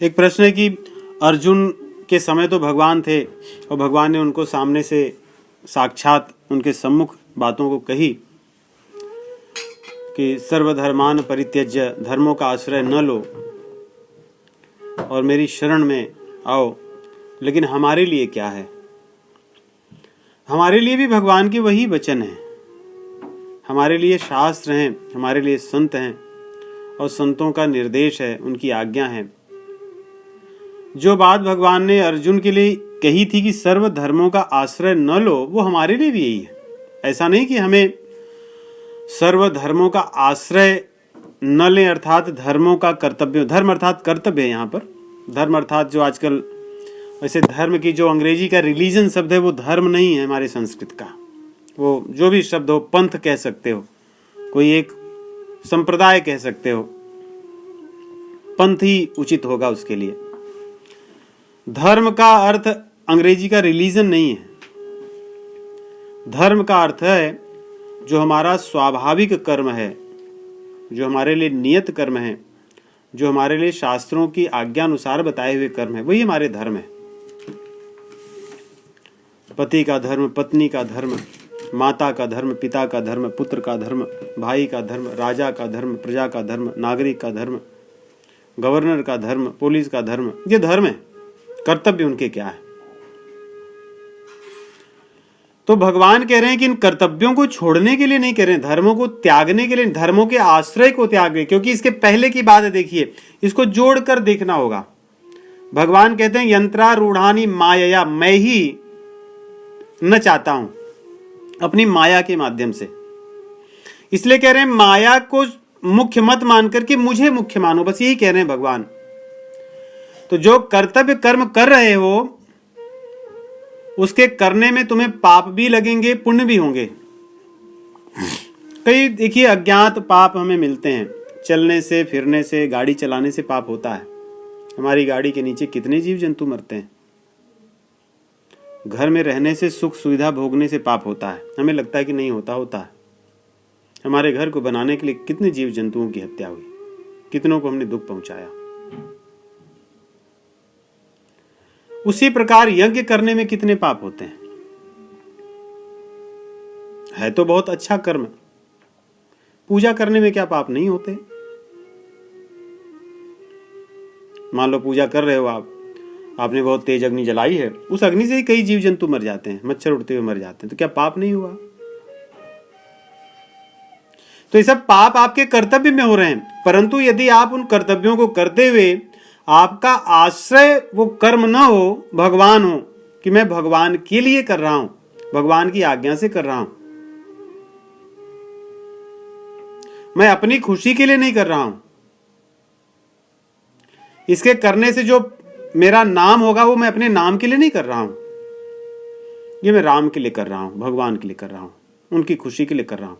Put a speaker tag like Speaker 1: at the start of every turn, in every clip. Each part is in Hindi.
Speaker 1: एक प्रश्न है कि अर्जुन के समय तो भगवान थे और भगवान ने उनको सामने से साक्षात उनके सम्मुख बातों को कही कि सर्वधर्मान परित्यज्य, धर्मों का आश्रय न लो और मेरी शरण में आओ। लेकिन हमारे लिए क्या है? हमारे लिए भी भगवान के वही वचन हैं, हमारे लिए शास्त्र हैं, हमारे लिए संत हैं और संतों का निर्देश है, उनकी आज्ञा है। जो बात भगवान ने अर्जुन के लिए कही थी कि सर्व धर्मों का आश्रय न लो, वो हमारे लिए भी यही है। ऐसा नहीं कि हमें सर्व धर्मों का आश्रय न लें अर्थात धर्मों का कर्तव्य, धर्म अर्थात कर्तव्य है। यहाँ पर धर्म अर्थात जो आजकल वैसे धर्म की जो अंग्रेजी का रिलीजन शब्द है वो धर्म नहीं है हमारे संस्कृत का। वो जो भी शब्द हो, पंथ कह सकते हो, कोई एक संप्रदाय कह सकते हो, पंथ ही उचित होगा उसके लिए। धर्म का अर्थ अंग्रेजी का रिलीजन नहीं है। धर्म का अर्थ है जो हमारा स्वाभाविक कर्म है, जो हमारे लिए नियत कर्म है, जो हमारे लिए शास्त्रों की आज्ञा अनुसार बताए हुए कर्म है, वही हमारे धर्म है। पति का धर्म, पत्नी का धर्म, माता का धर्म, पिता का धर्म, पुत्र का धर्म, भाई का धर्म, राजा का धर्म, प्रजा का धर्म, नागरिक का धर्म, गवर्नर का धर्म, पुलिस का धर्म, ये धर्म है। कर्तव्य उनके क्या है? तो भगवान कह रहे हैं कि इन कर्तव्यों को छोड़ने के लिए नहीं कह रहे हैं, धर्मों को त्यागने के लिए, धर्मों के आश्रय को त्याग रहे। क्योंकि इसके पहले की बात है, देखिए, इसको जोड़कर देखना होगा। भगवान कहते हैं यंत्रारूढ़ानी माया, मैं ही न चाहता हूं अपनी माया के माध्यम से। इसलिए कह रहे हैं माया को मुख्य मत मानकर के मुझे मुख्य मानो, बस यही कह रहे हैं भगवान। तो जो कर्तव्य कर्म कर रहे हो उसके करने में तुम्हें पाप भी लगेंगे, पुण्य भी होंगे। कई देखिए अज्ञात पाप हमें मिलते हैं, चलने से, फिरने से, गाड़ी चलाने से पाप होता है। हमारी गाड़ी के नीचे कितने जीव जंतु मरते हैं। घर में रहने से, सुख सुविधा भोगने से पाप होता है। हमें लगता है कि नहीं होता, होता है। हमारे घर को बनाने के लिए कितने जीव जंतुओं की हत्या हुई, कितनों को हमने दुख पहुंचाया। उसी प्रकार यज्ञ करने में कितने पाप होते हैं। है तो बहुत अच्छा कर्म, पूजा करने में क्या पाप नहीं होते? मान लो पूजा कर रहे हो आप, आपने बहुत तेज अग्नि जलाई है, उस अग्नि से ही कई जीव जंतु मर जाते हैं, मच्छर उड़ते हुए मर जाते हैं, तो क्या पाप नहीं हुआ? तो ये सब पाप आपके कर्तव्य में हो रहे हैं। परंतु यदि आप उन कर्तव्यों को करते हुए आपका आश्रय वो कर्म न हो, भगवान हो, कि मैं भगवान के लिए कर रहा हूं, भगवान की आज्ञा से कर रहा हूं, मैं अपनी खुशी के लिए नहीं कर रहा हूं, इसके करने से जो मेरा नाम होगा वो मैं अपने नाम के लिए नहीं कर रहा हूं, ये मैं राम के लिए कर रहा हूं, भगवान के लिए कर रहा हूं, उनकी खुशी के लिए कर रहा हूं।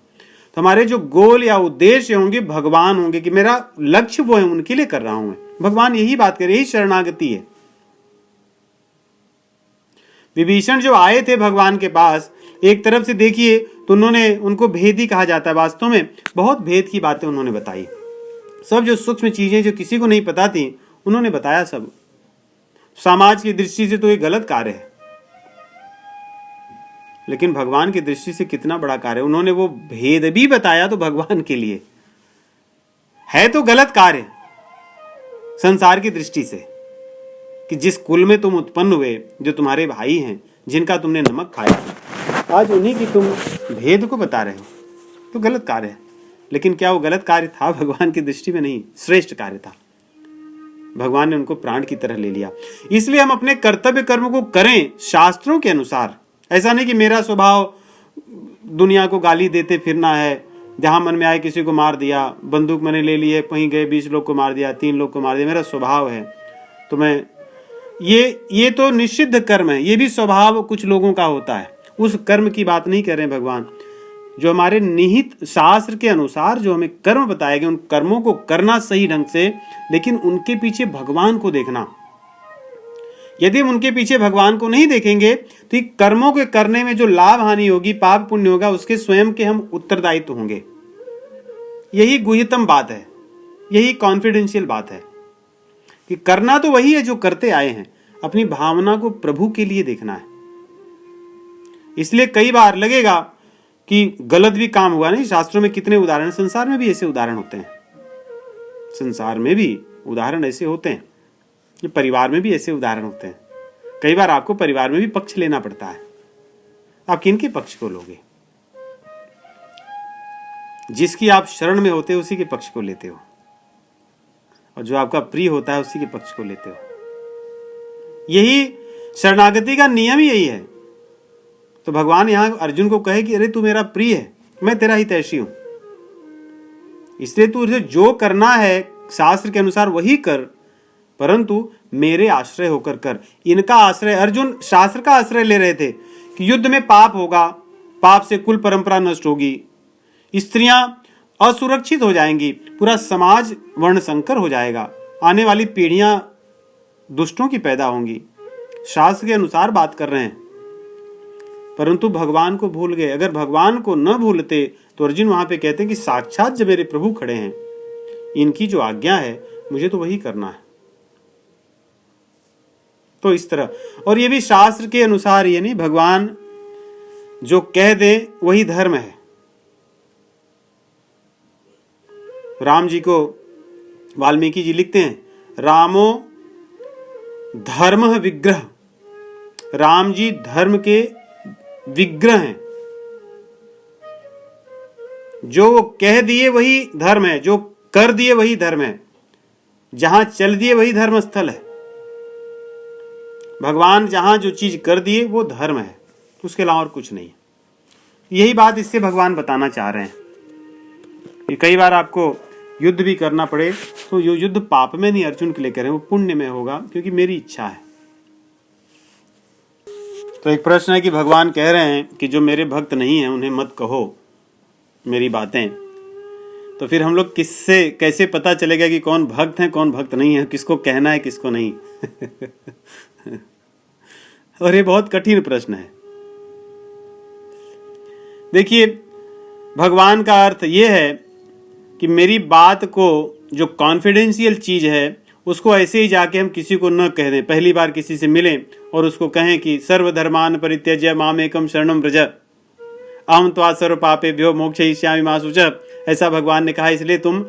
Speaker 1: तो हमारे जो गोल या उद्देश्य होंगे भगवान होंगे, कि मेरा लक्ष्य वो है, उनके लिए कर रहा हूं मैं। भगवान यही बात कर, यही शरणागति है। विभीषण जो आए थे भगवान के पास, एक तरफ से देखिए तो उन्होंने, उनको भेदी कहा जाता है, वास्तव में बहुत भेद की बातें उन्होंने बताई। सब जो सूक्ष्म चीजें जो किसी को नहीं पता थी उन्होंने बताया सब। समाज की दृष्टि से तो ये गलत कार्य है, लेकिन भगवान की दृष्टि से कितना बड़ा कार्य। उन्होंने वो भेद भी बताया तो भगवान के लिए है तो गलत कार्य संसार की दृष्टि से, कि जिस कुल में तुम उत्पन्न हुए, जो तुम्हारे भाई हैं, जिनका तुमने नमक खाया, आज उन्हीं की तुम भेद को बता रहे हो, तो गलत कार्य है। लेकिन क्या वो गलत कार्य था? भगवान की दृष्टि में नहीं, श्रेष्ठ कार्य था। भगवान ने उनको प्राण की तरह ले लिया। इसलिए हम अपने कर्तव्य कर्म को करें शास्त्रों के अनुसार। ऐसा नहीं कि मेरा स्वभाव दुनिया को गाली देते फिरना है, जहां मन में आए किसी को मार दिया, बंदूक मैंने ले ली है, कहीं गए 20 लोग को मार दिया, 3 लोग को मार दिया, मेरा स्वभाव है। तो मैं ये तो निषिद्ध कर्म है, ये भी स्वभाव कुछ लोगों का होता है। उस कर्म की बात नहीं कर रहे हैं भगवान। जो हमारे निहित शास्त्र के अनुसार जो हमें कर्म बताए गए, उन कर्मों को करना सही ढंग से, लेकिन उनके पीछे भगवान को देखना। यदि हम उनके पीछे भगवान को नहीं देखेंगे तो ये कर्मों के करने में जो लाभ हानि होगी, पाप पुण्य होगा, उसके स्वयं के हम उत्तरदायित्व होंगे। यही गुह्यतम बात है, यही कॉन्फिडेंशियल बात है कि करना तो वही है जो करते आए हैं, अपनी भावना को प्रभु के लिए देखना है। इसलिए कई बार लगेगा कि गलत भी काम हुआ। नहीं, शास्त्रों में कितने उदाहरण, संसार में भी ऐसे उदाहरण होते हैं, संसार में भी उदाहरण ऐसे होते हैं, परिवार में भी ऐसे उदाहरण होते हैं। कई बार आपको परिवार में भी पक्ष लेना पड़ता है। आप किनके पक्ष को लोगे? जिसकी आप शरण में होते हो उसी के पक्ष को लेते हो, और जो आपका प्रिय होता है उसी के पक्ष को लेते हो। यही शरणागति का नियम ही यही है। तो भगवान यहां अर्जुन को कहे कि अरे तू मेरा प्रिय है, मैं तेरा हितैषी हूं, इसलिए तू जो करना है शास्त्र के अनुसार वही कर, परंतु मेरे आश्रय होकर कर। इनका आश्रय, अर्जुन शास्त्र का आश्रय ले रहे थे कि युद्ध में पाप होगा, पाप से कुल परंपरा नष्ट होगी, स्त्रियां असुरक्षित हो जाएंगी, पूरा समाज वर्ण संकर हो जाएगा, आने वाली पीढ़ियां दुष्टों की पैदा होंगी। शास्त्र के अनुसार बात कर रहे हैं, परंतु भगवान को भूल गए। अगर भगवान को न भूलते तो अर्जुन वहां पे कहते हैं कि साक्षात जब मेरे प्रभु खड़े हैं, इनकी जो आज्ञा है मुझे तो वही करना है। तो इस तरह, और ये भी शास्त्र के अनुसार, ये नहीं भगवान जो कह दे वही धर्म है। राम जी को वाल्मीकि जी लिखते हैं, रामो धर्म विग्रह, राम जी धर्म के विग्रह हैं। जो वो कह दिए वही धर्म है, जो कर दिए वही धर्म है, जहां चल दिए वही धर्म स्थल है। भगवान जहां जो चीज कर दिए वो धर्म है, उसके अलावा और कुछ नहीं। यही बात इससे भगवान बताना चाह रहे हैं कि कई बार आपको युद्ध भी करना पड़े तो ये युद्ध पाप में नहीं अर्जुन के लिए करें, वो पुण्य में होगा, क्योंकि मेरी इच्छा है। तो एक प्रश्न है कि भगवान कह रहे हैं कि जो मेरे भक्त नहीं है उन्हें मत कहो मेरी बातें, तो फिर हम लोग किससे कैसे पता चलेगा कि कौन भक्त है कौन भक्त नहीं है, किसको कहना है किसको नहीं? और ये बहुत कठिन प्रश्न है। देखिए, भगवान का अर्थ ये है कि मेरी बात को, जो कॉन्फिडेंशियल चीज है, उसको ऐसे ही जाके हम किसी को न कह दें। पहली बार किसी से मिलें और उसको कहें कि सर्वधर्मान परित्यज्य मामेकम शरणम व्रज अहम त्वा सर्व पापेभ्यो मोक्षयिष्यामि मा शुचः। ऐसा भगवान ने कहा, इसलिए तुम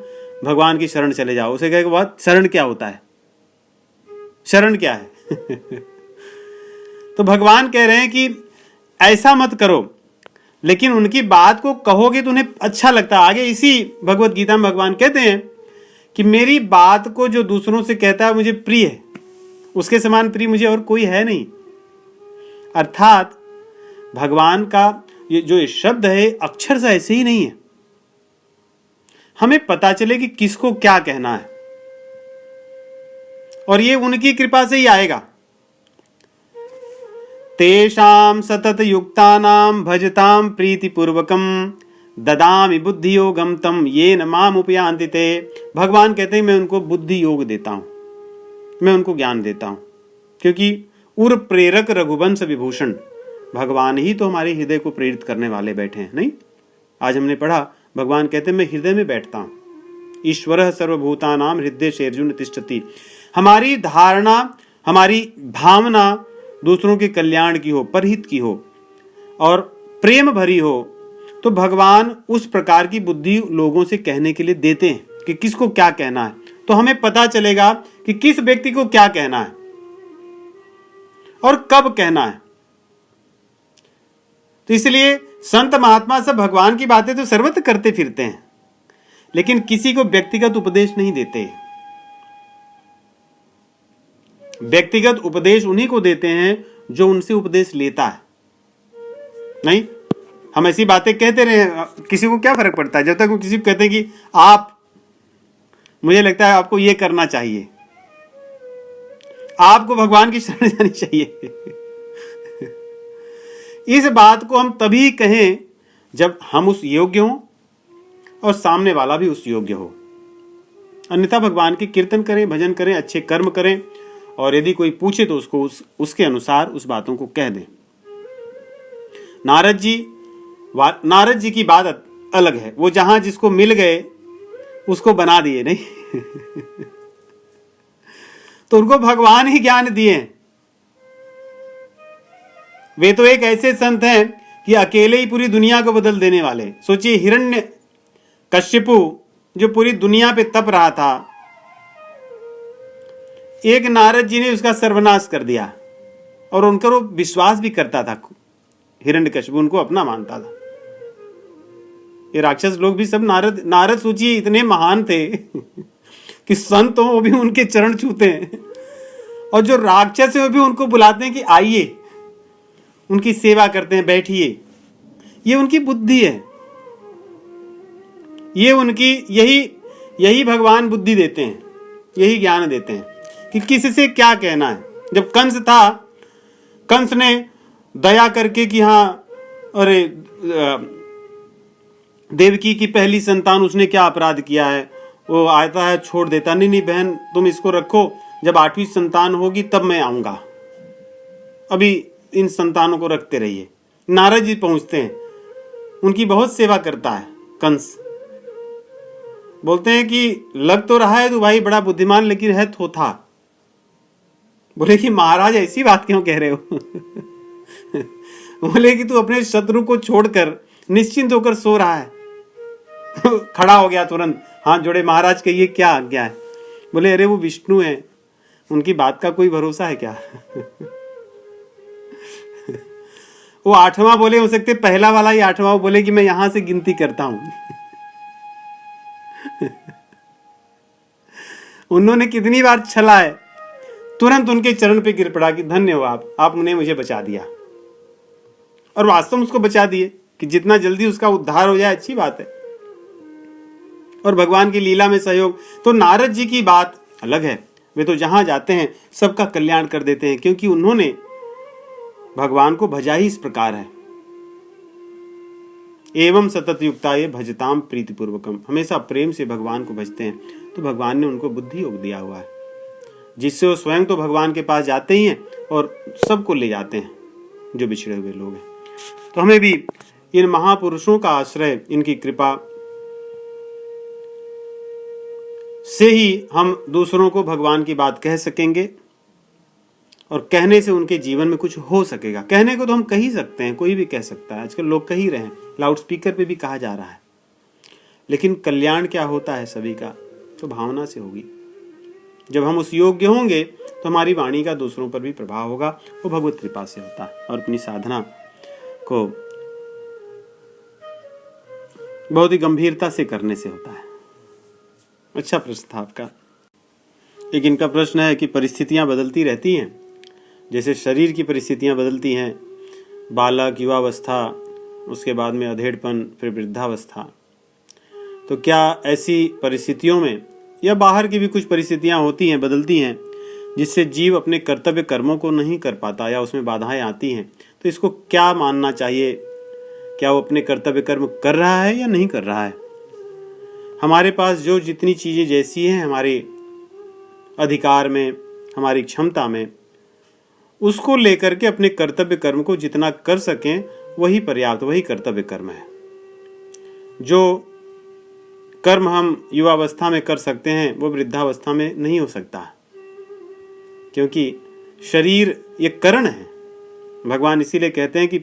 Speaker 1: भगवान की शरण चले जाओ। उसे कहे बाद शरण क्या होता है, शरण क्या है? तो भगवान कह रहे हैं कि ऐसा मत करो, लेकिन उनकी बात को कहोगे तो उन्हें अच्छा लगता है। आगे इसी भगवत गीता में भगवान कहते हैं कि मेरी बात को जो दूसरों से कहता है मुझे प्रिय है, उसके समान प्रिय मुझे और कोई है नहीं। अर्थात भगवान का ये जो शब्द है अक्षर से ऐसे ही नहीं है, हमें पता चले कि किसको क्या कहना है, और ये उनकी कृपा से ही आएगा। तेषां सतत युक्तानां भजतां प्रीतिपूर्वकम ददामि बुद्धि योगम तम येन माम उपयान्ति ते। भगवान कहते हैं मैं उनको बुद्धि योग देता हूं, मैं उनको ज्ञान देता हूं, क्योंकि उर प्रेरक रघुवंश विभूषण भगवान ही तो हमारे हृदय को प्रेरित करने वाले बैठे हैं। नहीं, आज हमने पढ़ा, भगवान कहते हैं मैं हृदय में बैठता हूं। ईश्वरः सर्वभूतानां हृदय अर्जुन तिष्ठति। हमारी धारणा, हमारी भावना दूसरों के कल्याण की हो, परहित की हो और प्रेम भरी हो, तो भगवान उस प्रकार की बुद्धि लोगों से कहने के लिए देते हैं कि किसको क्या कहना है। तो हमें पता चलेगा कि किस व्यक्ति को क्या कहना है और कब कहना है। तो इसलिए संत महात्मा सब भगवान की बातें तो सर्वत्र करते फिरते हैं, लेकिन किसी को व्यक्तिगत उपदेश नहीं देते। व्यक्तिगत उपदेश उन्हीं को देते हैं जो उनसे उपदेश लेता है। नहीं, हम ऐसी बातें कहते रहे, किसी को क्या फर्क पड़ता है? जब तक वो किसी को कहते हैं कि आप, मुझे लगता है आपको ये करना चाहिए, आपको भगवान की शरण जानी चाहिए। इस बात को हम तभी कहें जब हम उस योग्य हों और सामने वाला भी उस योग्य हो। अन्यथा भगवान के कीर्तन करें, भजन करें, अच्छे कर्म करें, और यदि कोई पूछे तो उसको उसके अनुसार उस बातों को कह दें। नारद जी की बात अलग है, वो जहां जिसको मिल गए उसको बना दिए। नहीं तो उनको भगवान ही ज्ञान दिए। वे तो एक ऐसे संत हैं कि अकेले ही पूरी दुनिया को बदल देने वाले। सोचिए, हिरण्य कश्यपु जो पूरी दुनिया पे तप रहा था, एक नारद जी ने उसका सर्वनाश कर दिया, और उनका वो विश्वास भी करता था। हिरण्यकश्यप उनको अपना मानता था। ये राक्षस लोग भी सब नारद सोचिए इतने महान थे कि संत हो वो भी उनके चरण छूते हैं, और जो राक्षस है वो भी उनको बुलाते हैं कि आइए, उनकी सेवा करते हैं, बैठिए। ये उनकी बुद्धि है, ये उनकी यही भगवान बुद्धि देते हैं, यही ज्ञान देते हैं कि किससे क्या कहना है। जब कंस था, कंस ने दया करके कि हाँ, अरे देवकी की पहली संतान, उसने क्या अपराध किया है, वो आता है छोड़ देता, नहीं बहन तुम इसको रखो, जब 8वीं संतान होगी तब मैं आऊंगा, अभी इन संतानों को रखते रहिए। नारद जी पहुंचते हैं, उनकी बहुत सेवा करता है कंस। बोलते हैं कि लग तो रहा है तू भाई बड़ा बुद्धिमान, लेकिन है थोथा। बोले कि महाराज ऐसी बात क्यों कह रहे हो बोले कि तू अपने शत्रु को छोड़कर निश्चिंत होकर सो रहा है खड़ा हो गया तुरंत, हाथ जोड़े, महाराज कहिए क्या आज्ञा है। बोले अरे वो विष्णु है, उनकी बात का कोई भरोसा है क्या वो 8वां बोले हो सकते, पहला वाला ही 8वां बोले कि मैं यहां से गिनती करता हूं उन्होंने कितनी बार छला है, तुरंत उनके चरण पे गिर पड़ा कि धन्य हो आपने मुझे बचा दिया। और वास्तव में उसको बचा दिए कि जितना जल्दी उसका उद्धार हो जाए अच्छी बात है, और भगवान की लीला में सहयोग। तो नारद जी की बात अलग है, वे तो जहां जाते हैं सबका कल्याण कर देते हैं, क्योंकि उन्होंने भगवान को भजा ही इस प्रकार है। एवं सतत युक्ता ये भजताम प्रीतिपूर्वकम, हमेशा प्रेम से भगवान को भजते हैं, तो भगवान ने उनको बुद्धि योग दिया हुआ है, जिससे वो स्वयं तो भगवान के पास जाते ही हैं और सबको ले जाते हैं जो बिछड़े हुए लोग हैं। तो हमें भी इन महापुरुषों का आश्रय, इनकी कृपा से ही हम दूसरों को भगवान की बात कह सकेंगे, और कहने से उनके जीवन में कुछ हो सकेगा। कहने को तो हम कह ही सकते हैं, कोई भी कह सकता है, आजकल लोग कह ही रहे हैं, लाउड स्पीकर पे भी कहा जा रहा है, लेकिन कल्याण क्या होता है सभी का, तो भावना से होगी। जब हम उस योग्य होंगे तो हमारी वाणी का दूसरों पर भी प्रभाव होगा, वो भगवत कृपा से होता है, और अपनी साधना को बहुत ही गंभीरता से करने से होता है। अच्छा प्रश्न था आपका। एक इनका प्रश्न है कि परिस्थितियां बदलती रहती हैं, जैसे शरीर की परिस्थितियां बदलती हैं, बालक, युवावस्था, उसके बाद में अधेड़पन, फिर वृद्धावस्था, तो क्या ऐसी परिस्थितियों में या बाहर की भी कुछ परिस्थितियां होती हैं, बदलती हैं, जिससे जीव अपने कर्तव्य कर्मों को नहीं कर पाता या उसमें बाधाएं आती हैं, तो इसको क्या मानना चाहिए? क्या वो अपने कर्तव्य कर्म कर रहा है या नहीं कर रहा है? हमारे पास जो जितनी चीजें जैसी हैं हमारे अधिकार में, हमारी क्षमता में, उसको लेकर के अपने कर्तव्य कर्म को जितना कर सकें वही पर्याप्त, वही कर्तव्य कर्म है। जो कर्म हम युवावस्था में कर सकते हैं वो वृद्धावस्था में नहीं हो सकता, क्योंकि शरीर ये करण है। भगवान इसीलिए कहते हैं कि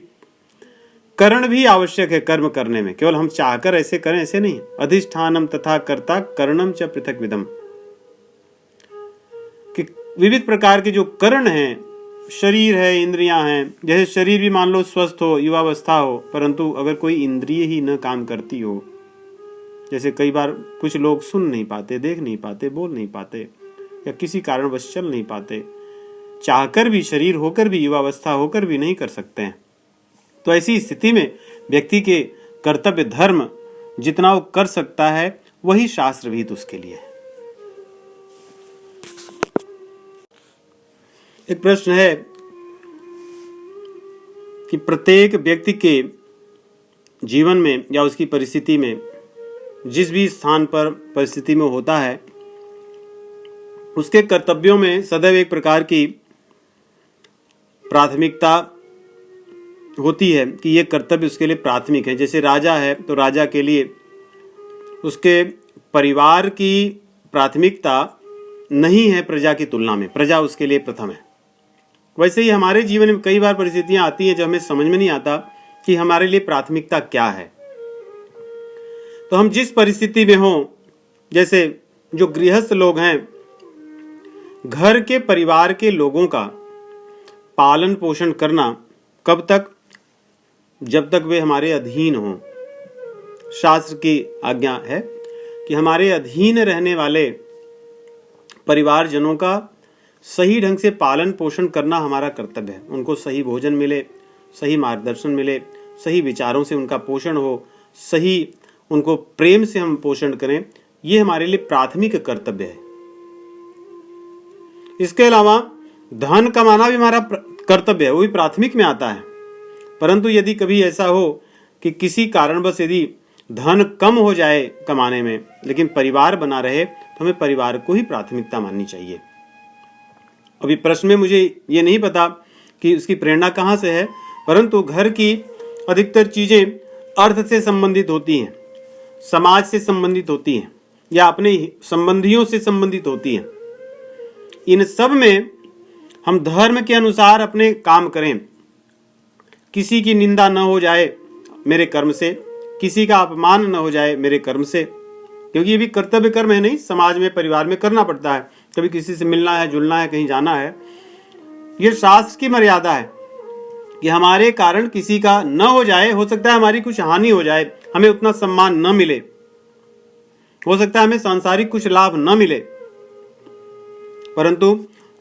Speaker 1: करण भी आवश्यक है कर्म करने में, केवल हम चाहकर ऐसे करें ऐसे नहीं। अधिष्ठानम तथा कर्ता करणम च पृथक विदम, कि विविध प्रकार के जो करण हैं, शरीर है, इंद्रियां हैं, जैसे शरीर भी मान लो स्वस्थ हो, युवावस्था हो, परंतु अगर कोई इंद्रिय ही न काम करती हो, जैसे कई बार कुछ लोग सुन नहीं पाते, देख नहीं पाते, बोल नहीं पाते, या किसी कारणवश चल नहीं पाते, चाहकर भी, शरीर होकर भी, युवावस्था होकर भी नहीं कर सकते हैं, तो ऐसी स्थिति में व्यक्ति के कर्तव्य धर्म जितना वो कर सकता है वही शास्त्र विहित उसके लिए है। एक प्रश्न है कि प्रत्येक व्यक्ति के जीवन में या उसकी परिस्थिति में, जिस भी स्थान पर परिस्थिति में होता है, उसके कर्तव्यों में सदैव एक प्रकार की प्राथमिकता होती है कि ये कर्तव्य उसके लिए प्राथमिक है। जैसे राजा है तो राजा के लिए उसके परिवार की प्राथमिकता नहीं है प्रजा की तुलना में, प्रजा उसके लिए प्रथम है। वैसे ही हमारे जीवन में कई बार परिस्थितियां आती हैं जब हमें समझ में नहीं आता कि हमारे लिए प्राथमिकता क्या है। तो हम जिस परिस्थिति में हों, जैसे जो गृहस्थ लोग हैं, घर के परिवार के लोगों का पालन पोषण करना कब तक? जब तक वे हमारे अधीन हों। शास्त्र की आज्ञा है कि हमारे अधीन रहने वाले परिवारजनों का सही ढंग से पालन पोषण करना हमारा कर्तव्य है। उनको सही भोजन मिले, सही मार्गदर्शन मिले, सही विचारों से उनका पोषण हो, सही उनको प्रेम से हम पोषण करें, ये हमारे लिए प्राथमिक कर्तव्य है। इसके अलावा धन कमाना भी हमारा कर्तव्य है, वो भी प्राथमिक में आता है। परंतु यदि कभी ऐसा हो कि किसी कारणवश यदि धन कम हो जाए कमाने में, लेकिन परिवार बना रहे, तो हमें परिवार को ही प्राथमिकता माननी चाहिए। अभी प्रश्न में मुझे ये नहीं पता कि उसकी प्रेरणा कहाँ से है, परंतु घर की अधिकतर चीजें अर्थ से संबंधित होती हैं, समाज से संबंधित होती हैं, या अपने संबंधियों से संबंधित होती हैं। इन सब में हम धर्म के अनुसार अपने काम करें, किसी की निंदा न हो जाए मेरे कर्म से, किसी का अपमान न हो जाए मेरे कर्म से, क्योंकि ये भी कर्तव्य कर्म है, नहीं समाज में परिवार में करना पड़ता है। कभी किसी से मिलना है, जुलना है, कहीं जाना है, ये शास्त्र की मर्यादा है कि हमारे कारण किसी का न हो जाए। हो सकता है हमारी कुछ हानि हो जाए, हमें उतना सम्मान न मिले, हो सकता है हमें सांसारिक कुछ लाभ न मिले, परंतु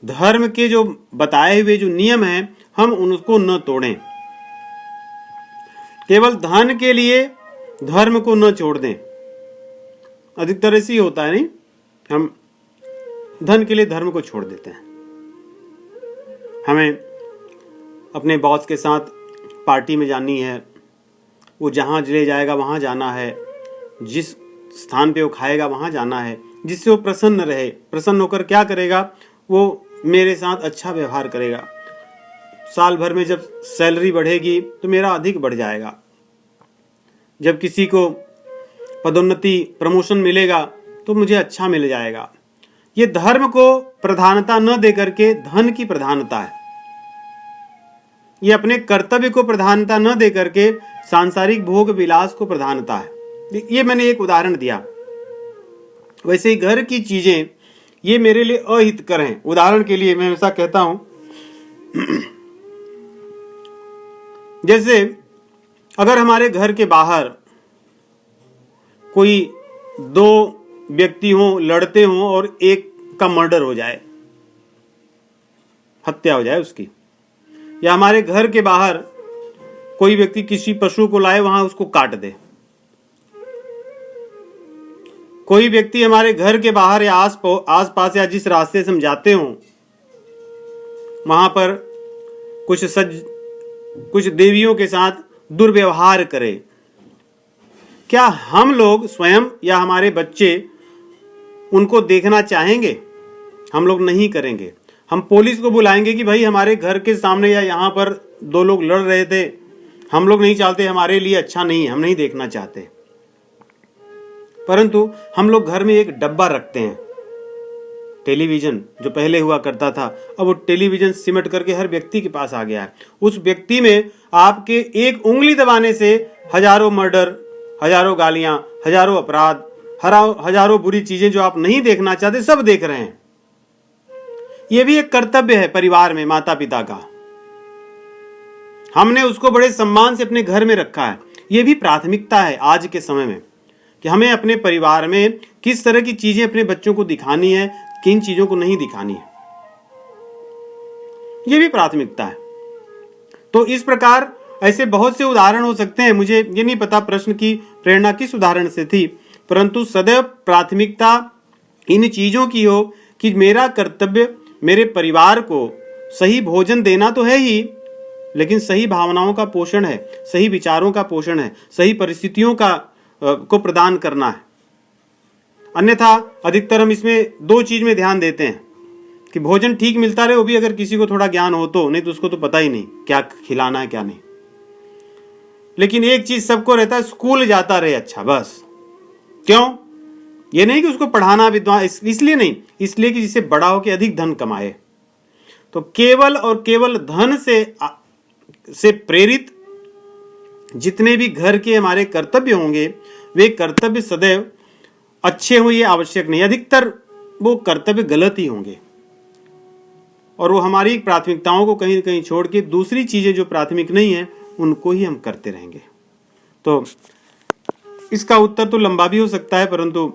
Speaker 1: धर्म के जो बताए हुए जो नियम हैं हम उनको न तोड़ें। केवल धन के लिए धर्म को न छोड़ दें। अधिकतर ऐसे ही होता है, नहीं, हम धन के लिए धर्म को छोड़ देते हैं। हमें अपने बॉस के साथ पार्टी में जानी है, वो जहाँ ले जाएगा वहाँ जाना है, जिस स्थान पे वो खाएगा वहाँ जाना है, जिससे वो प्रसन्न रहे। प्रसन्न होकर क्या करेगा? वो मेरे साथ अच्छा व्यवहार करेगा। साल भर में जब सैलरी बढ़ेगी तो मेरा अधिक बढ़ जाएगा। जब किसी को पदोन्नति प्रमोशन मिलेगा तो मुझे अच्छा मिल जाएगा। ये धर्म को प्रधानता न देकर के धन की प्रधानता है। ये अपने कर्तव्य को प्रधानता न देकर के सांसारिक भोग विलास को प्रधानता है। ये मैंने एक उदाहरण दिया। वैसे ही घर की चीजें ये मेरे लिए अहितकर हैं। उदाहरण के लिए मैं हमेशा कहता हूं, जैसे अगर हमारे घर के बाहर कोई दो व्यक्ति हों, लड़ते हों और एक का मर्डर हो जाए, हत्या हो जाए उसकी, या हमारे घर के बाहर कोई व्यक्ति किसी पशु को लाए वहां उसको काट दे, कोई व्यक्ति हमारे घर के बाहर या आस पास या जिस रास्ते से हम जाते हों वहां पर कुछ देवियों के साथ दुर्व्यवहार करे, क्या हम लोग स्वयं या हमारे बच्चे उनको देखना चाहेंगे? हम लोग नहीं करेंगे। हम पुलिस को बुलाएंगे कि भाई हमारे घर के सामने या यहाँ पर दो लोग लड़ रहे थे, हम लोग नहीं चाहते, हमारे लिए अच्छा नहीं है, हम नहीं देखना चाहते। परंतु हम लोग घर में एक डब्बा रखते हैं, टेलीविजन जो पहले हुआ करता था, अब वो टेलीविजन सिमट करके हर व्यक्ति के पास आ गया है। उस व्यक्ति में आपके एक उंगली दबाने से हजारों मर्डर, हजारों गालियां, हजारों अपराध, हजारों बुरी चीजें जो आप नहीं देखना चाहते सब देख रहे हैं। यह भी एक कर्तव्य है परिवार में माता पिता का। हमने उसको बड़े सम्मान से अपने घर में रखा है। यह भी प्राथमिकता है आज के समय में कि हमें अपने परिवार में किस तरह की चीजें अपने बच्चों को दिखानी है, किन चीजों को नहीं दिखानी है, यह भी प्राथमिकता है। तो इस प्रकार ऐसे बहुत से उदाहरण हो सकते हैं। मुझे ये नहीं पता प्रश्न की प्रेरणा किस उदाहरण से थी, परंतु सदैव प्राथमिकता इन चीजों की हो कि मेरा कर्तव्य मेरे परिवार को सही भोजन देना तो है ही, लेकिन सही भावनाओं का पोषण है, सही विचारों का पोषण है, सही परिस्थितियों को प्रदान करना है। अन्यथा अधिकतर हम इसमें दो चीज में ध्यान देते हैं कि भोजन ठीक मिलता रहे, वो भी अगर किसी को थोड़ा ज्ञान हो तो, नहीं तो उसको तो पता ही नहीं क्या खिलाना है क्या नहीं। लेकिन एक चीज सबको रहता है, स्कूल जाता रहे अच्छा, बस। क्यों? ये नहीं कि उसको पढ़ाना विद्वान, इसलिए नहीं, इसलिए कि जिससे बड़ा हो के अधिक धन कमाए। तो केवल और केवल धन से प्रेरित जितने भी घर के हमारे कर्तव्य होंगे, वे कर्तव्य सदैव अच्छे हो ये आवश्यक नहीं, अधिकतर वो कर्तव्य गलत ही होंगे, और वो हमारी प्राथमिकताओं को कहीं न कहीं छोड़ के दूसरी चीजें जो प्राथमिक नहीं है उनको ही हम करते रहेंगे। तो इसका उत्तर तो लंबा भी हो सकता है, परंतु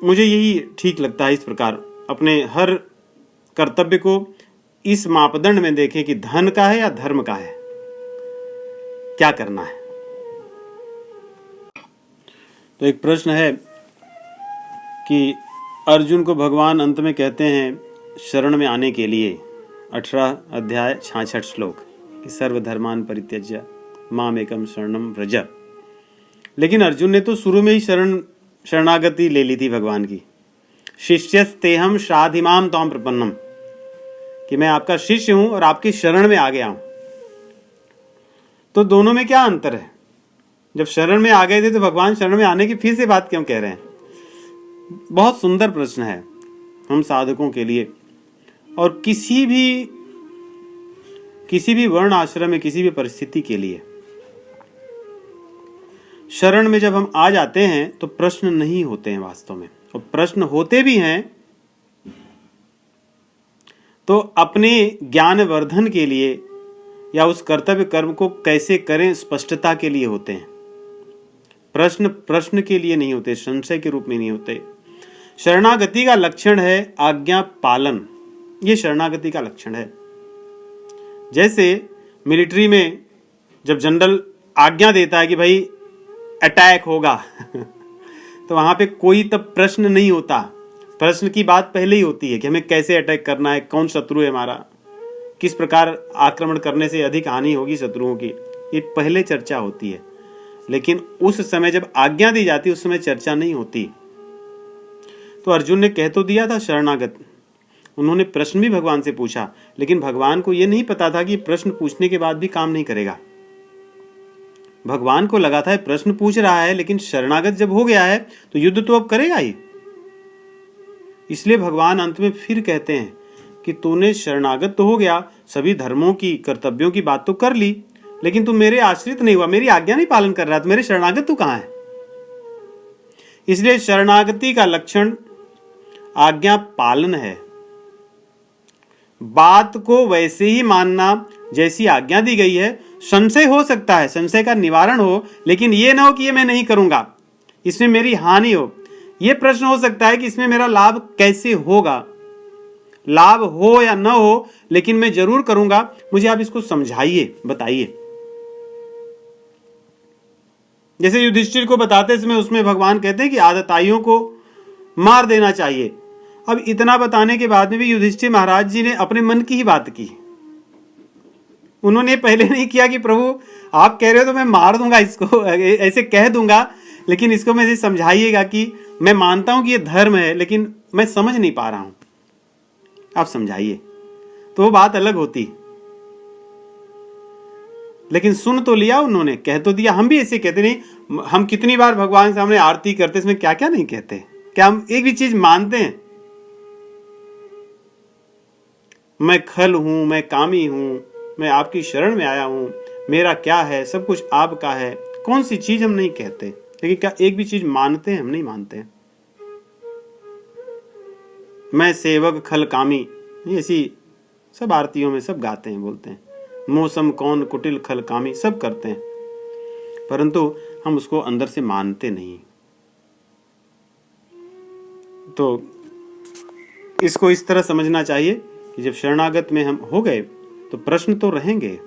Speaker 1: मुझे यही ठीक लगता है। इस प्रकार अपने हर कर्तव्य को इस मापदंड में देखें कि धन का है या धर्म का है, क्या करना है। तो एक प्रश्न है कि अर्जुन को भगवान अंत में कहते हैं शरण में आने के लिए, 18 अध्याय 66 श्लोक, कि सर्वधर्मान परित्यज्य मामेकम शरणम व्रज। लेकिन अर्जुन ने तो शुरू में ही शरणागति ले ली थी भगवान की, शिष्यस्तेहम श्राद्धिमाम त्वाम प्रपन्नम, कि मैं आपका शिष्य हूं और आपकी शरण में आ गया हूं। तो दोनों में क्या अंतर है? जब शरण में आ गए थे तो भगवान शरण में आने की फिर से बात क्यों कह रहे हैं? बहुत सुंदर प्रश्न है हम साधकों के लिए, और किसी भी वर्ण आश्रम में किसी भी परिस्थिति के लिए। शरण में जब हम आ जाते हैं तो प्रश्न नहीं होते हैं वास्तव में, और प्रश्न होते भी हैं तो अपने ज्ञान वर्धन के लिए या उस कर्तव्य कर्म को कैसे करें स्पष्टता के लिए होते हैं। प्रश्न के लिए नहीं होते, संशय के रूप में नहीं होते। शरणागति का लक्षण है आज्ञा पालन, ये शरणागति का लक्षण है। जैसे मिलिट्री में जब जनरल आज्ञा देता है कि भाई अटैक होगा तो वहां पे कोई तब प्रश्न नहीं होता, प्रश्न की बात पहले ही होती है कि हमें कैसे अटैक करना है, कौन शत्रु है हमारा, किस प्रकार आक्रमण करने से अधिक हानि होगी शत्रुओं की, ये पहले चर्चा होती है। लेकिन उस समय जब आज्ञा दी जाती उस समय चर्चा नहीं होती। तो अर्जुन ने कह तो दिया था शरणागत, उन्होंने प्रश्न भी भगवान से पूछा, लेकिन भगवान को यह नहीं पता था कि प्रश्न पूछने के बाद भी काम नहीं करेगा। भगवान को लगा था प्रश्न पूछ रहा है, लेकिन शरणागत जब हो गया है तो युद्ध तो अब करेगा ही। इसलिए भगवान अंत में फिर कहते हैं कि तूने शरणागत तो हो गया, सभी धर्मों की कर्तव्यों की बात तो कर ली, लेकिन तू मेरे आश्रित नहीं हुआ, मेरी आज्ञा नहीं पालन कर रहा, तो मेरे शरणागत तू कहां है? इसलिए शरणागति का लक्षण आज्ञा पालन है। बात को वैसे ही मानना जैसी आज्ञा दी गई है। संशय हो सकता है, संशय का निवारण हो, लेकिन यह ना हो कि ये मैं नहीं करूंगा, इसमें मेरी हानि हो। यह प्रश्न हो सकता है कि इसमें मेरा लाभ कैसे होगा, लाभ हो या ना हो, लेकिन मैं जरूर करूंगा, मुझे आप इसको समझाइए, बताइए। जैसे युधिष्ठिर को बताते समय उसमें भगवान कहते हैं कि आदताइयों को मार देना चाहिए। अब इतना बताने के बाद में भी युधिष्ठिर महाराज जी ने अपने मन की ही बात की। उन्होंने पहले नहीं किया कि प्रभु आप कह रहे हो तो मैं मार दूंगा इसको, ऐसे कह दूंगा, लेकिन इसको मुझे समझाइएगा कि मैं मानता हूं कि ये धर्म है, लेकिन मैं समझ नहीं पा रहा हूं, आप समझाइए। तो वो बात अलग होती, लेकिन सुन तो लिया उन्होंने, कह तो दिया। हम भी ऐसे कहते नहीं, हम कितनी बार भगवान के सामने आरती करते, इसमें क्या क्या नहीं कहते। क्या हम एक भी चीज मानते हैं? मैं खल हूं, मैं कामी हूं, मैं आपकी शरण में आया हूं, मेरा क्या है, सब कुछ आपका है। कौन सी चीज हम नहीं कहते, लेकिन क्या एक भी चीज मानते हैं? हम नहीं मानते हैं। मैं सेवक खल कामी, ऐसी सब आरतियों में सब गाते हैं, बोलते हैं। मौसम कौन कुटिल खल कामी, सब करते हैं, परंतु हम उसको अंदर से मानते नहीं। तो इसको इस तरह समझना चाहिए कि जब शरणागत में हम हो गए तो प्रश्न तो रहेंगे,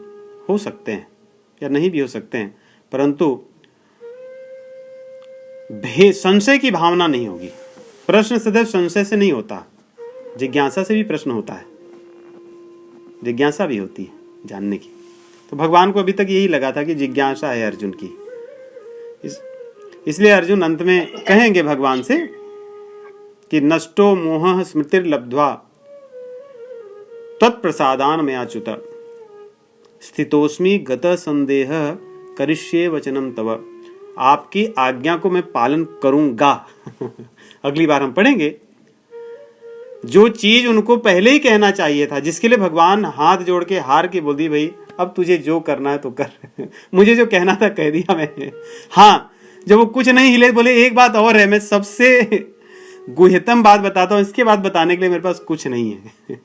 Speaker 1: हो सकते हैं या नहीं भी हो सकते हैं, परंतु संशय की भावना नहीं होगी। प्रश्न सदैव संशय से नहीं होता, जिज्ञासा से भी प्रश्न होता है, जिज्ञासा भी होती है जानने की। तो भगवान को अभी तक यही लगा था कि जिज्ञासा है अर्जुन की। इसलिए अर्जुन अंत में कहेंगे भगवान से कि नष्टो मोह स्मृतिर्लब्ध्वा तत्प्रसादान में अच्युत स्थितोस्मि गत संदेह करिष्ये वचनम तव आपकी आज्ञा को मैं पालन करूंगा। अगली बार हम पढ़ेंगे। जो चीज उनको पहले ही कहना चाहिए था, जिसके लिए भगवान हाथ जोड़ के हार के बोल दी, भाई अब तुझे जो करना है तो कर। मुझे जो कहना था कह दिया मैंने। हाँ, जब वो कुछ नहीं हिले, बोले एक बात और है, मैं सबसे गुह्यतम बात बताता हूं, इसके बाद बताने के लिए मेरे पास कुछ नहीं है।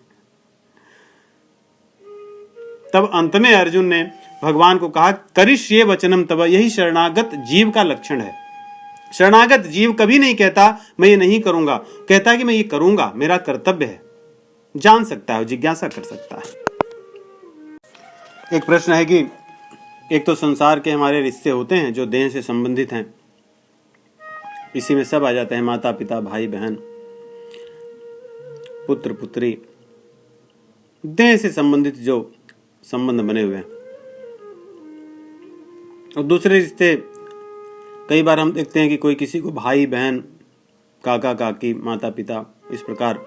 Speaker 1: तब अंत में अर्जुन ने भगवान को कहा, करिष्ये वचनम तव, यही शरणागत जीव का लक्षण है। शरणागत जीव कभी नहीं कहता मैं ये नहीं करूंगा, कहता है कि मैं ये करूंगा, मेरा कर्तव्य है। जान सकता है, जिज्ञासा कर सकता है। एक प्रश्न है कि एक तो संसार के हमारे रिश्ते होते हैं जो देह से संबंधित हैं, इसी में सब आ जाते हैं, माता पिता, भाई बहन, पुत्र पुत्री, देह से संबंधित जो संबंध बने हुए हैं। और दूसरे रिश्ते कई बार हम देखते हैं कि कोई किसी को भाई बहन, काका काकी, माता पिता, इस प्रकार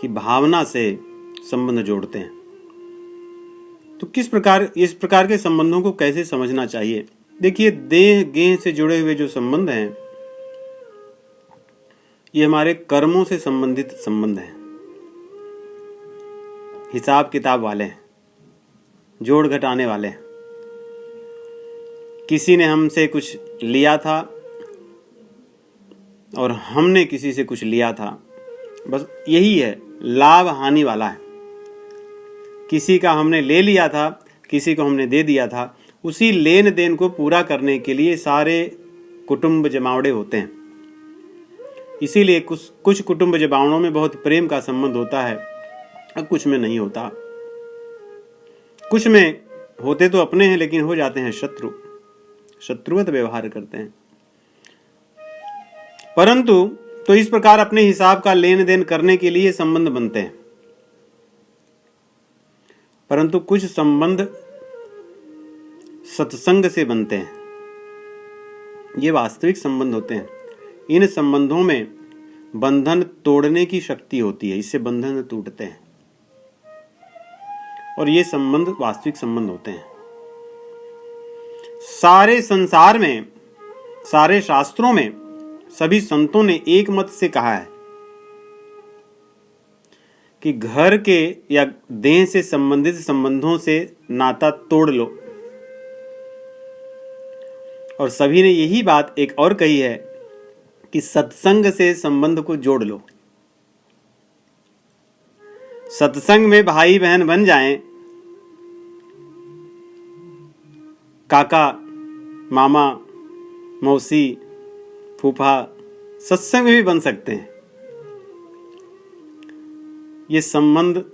Speaker 1: की भावना से संबंध जोड़ते हैं। तो किस प्रकार इस प्रकार के संबंधों को कैसे समझना चाहिए? देखिए, देह गेह से जुड़े हुए जो संबंध हैं, ये हमारे कर्मों से संबंधित संबंध हैं, हिसाब किताब वाले हैं, जोड़ घटाने वाले हैं। किसी ने हमसे कुछ लिया था और हमने किसी से कुछ लिया था, बस यही है, लाभ हानि वाला है। किसी का हमने ले लिया था, किसी को हमने दे दिया था, उसी लेन देन को पूरा करने के लिए सारे कुटुंब जमावड़े होते हैं। इसीलिए कुछ कुटुंब जमावड़ों में बहुत प्रेम का संबंध होता है और कुछ में नहीं होता। कुछ में होते तो अपने हैं, लेकिन हो जाते हैं शत्रु, शत्रुवत व्यवहार करते हैं। परंतु तो इस प्रकार अपने हिसाब का लेन देन करने के लिए संबंध बनते हैं। परंतु कुछ संबंध सत्संग से बनते हैं, ये वास्तविक संबंध होते हैं। इन संबंधों में बंधन तोड़ने की शक्ति होती है, इससे बंधन टूटते हैं और ये संबंध वास्तविक संबंध होते हैं। सारे संसार में, सारे शास्त्रों में, सभी संतों ने एक मत से कहा है कि घर के या देह से संबंधित संबंधों से नाता तोड़ लो। और सभी ने यही बात एक और कही है कि सत्संग से संबंध को जोड़ लो। सत्संग में भाई बहन बन जाएं, काका, मामा, मौसी, फूफा, सत्संग में भी बन सकते हैं। ये संबंध